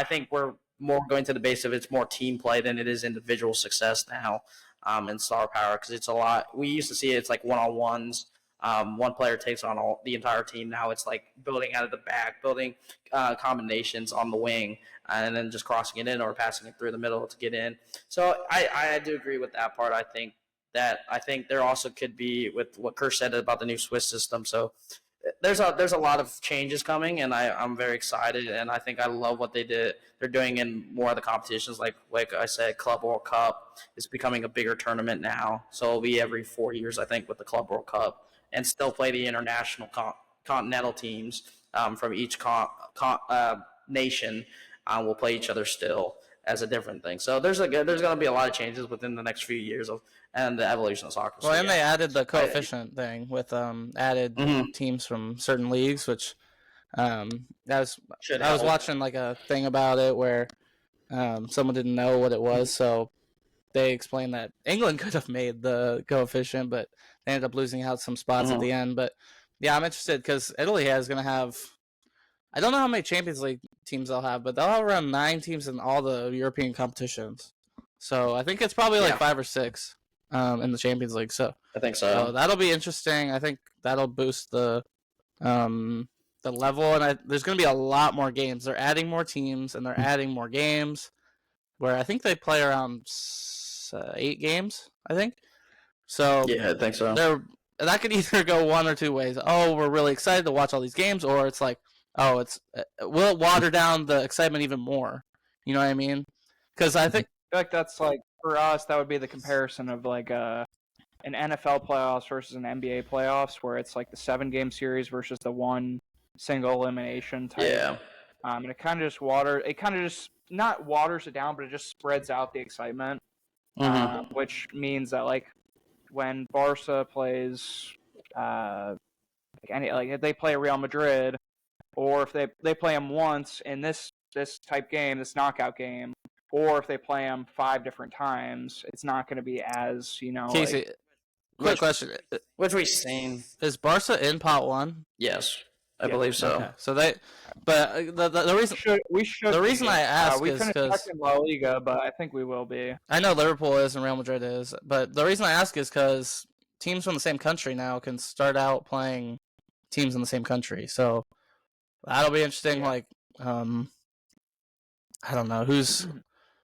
think we're more going to the base of it's more team play than it is individual success now, and star power, because it's a lot. We used to see it's like one-on-ones. One player takes on the entire team. Now it's like building out of the back, building combinations on the wing, and then just crossing it in or passing it through the middle to get in. So I do agree with that part. I think there also could be, with what Kirsch said about the new Swiss system. So there's a lot of changes coming, and I'm very excited, and I think I love what they're doing in more of the competitions. Like I said, Club World Cup is becoming a bigger tournament now, so it'll be every 4 years, I think, with the Club World Cup, and still play the international continental teams from each nation. Will play each other still as a different thing. So there's going to be a lot of changes within the next few years and the evolution of soccer. Well, so, and they added the coefficient thing with added teams from certain leagues, which I was watching like a thing about it where someone didn't know what it was, so they explained that England could have made the coefficient, but they ended up losing out some spots at the end. But yeah, I'm interested because Italy is going to have, I don't know how many Champions League teams they'll have, but they'll have around 9 teams in all the European competitions. So I think it's probably like 5 or 6 in the Champions League. So I think so. That'll be interesting. I think that'll boost the level, and there's going to be a lot more games. They're adding more teams and they're adding more games. Where I think they play around 8 games. I think. So yeah, I think so. That could either go one or two ways. Oh, we're really excited to watch all these games, or it's like, oh, will it water down the excitement even more? You know what I mean? Because I feel like that's like, for us, that would be the comparison of like an NFL playoffs versus an NBA playoffs, where it's like the 7-game series versus the one single elimination type. Yeah. And it kind of just not waters it down, but it just spreads out the excitement. Which means that like when Barca plays if they play Real Madrid, or if they play them once in this type game, this knockout game, or if they play them 5 different times, it's not going to be as, Casey, quick question. Which we've seen. Is Barca in pot 1? Yes, I believe so. Okay. So the reason I ask we is finished second in La Liga, but I think we will be. I know Liverpool is and Real Madrid is, but the reason I ask is because teams from the same country now can start out playing teams in the same country. So that'll be interesting. Yeah. Like, I don't know who's.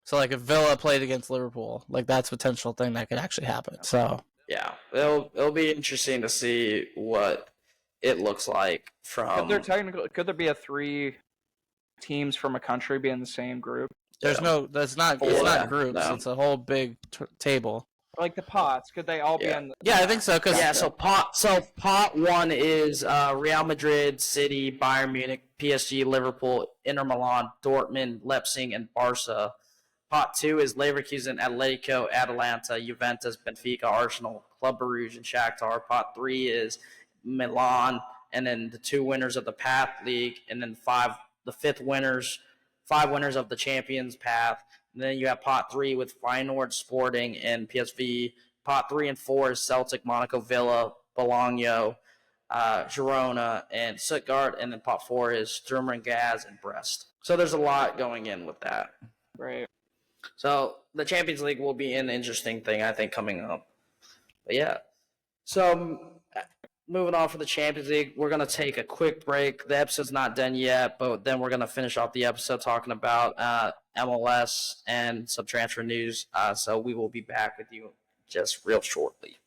So like if Villa played against Liverpool, like that's a potential thing that could actually happen. So yeah, it'll be interesting to see what it looks like from. Could there be a 3 teams from a country be in the same group? It's not groups. No. It's a whole big table. Like the pots, could they all be in? I think so. So pot 1 is Real Madrid, City, Bayern Munich, PSG, Liverpool, Inter Milan, Dortmund, Leipzig, and Barca. Pot 2 is Leverkusen, Atletico, Atalanta, Juventus, Benfica, Arsenal, Club Brugge, and Shakhtar. Pot 3 is Milan, and then the 2 winners of the Path League, and then 5 winners of the Champions Path. And then you have pot 3 with Feyenoord, Sporting, and PSV. Pot 3 and 4 is Celtic, Monaco, Villa, Bologna, Girona, and Stuttgart. And then pot 4 is Sturm and Graz and Brest. So there's a lot going in with that. Right. So the Champions League will be an interesting thing, I think, coming up. But yeah. So moving on for the Champions League, we're going to take a quick break. The episode's not done yet, but then we're going to finish off the episode talking about MLS and some transfer news. So we will be back with you just real shortly.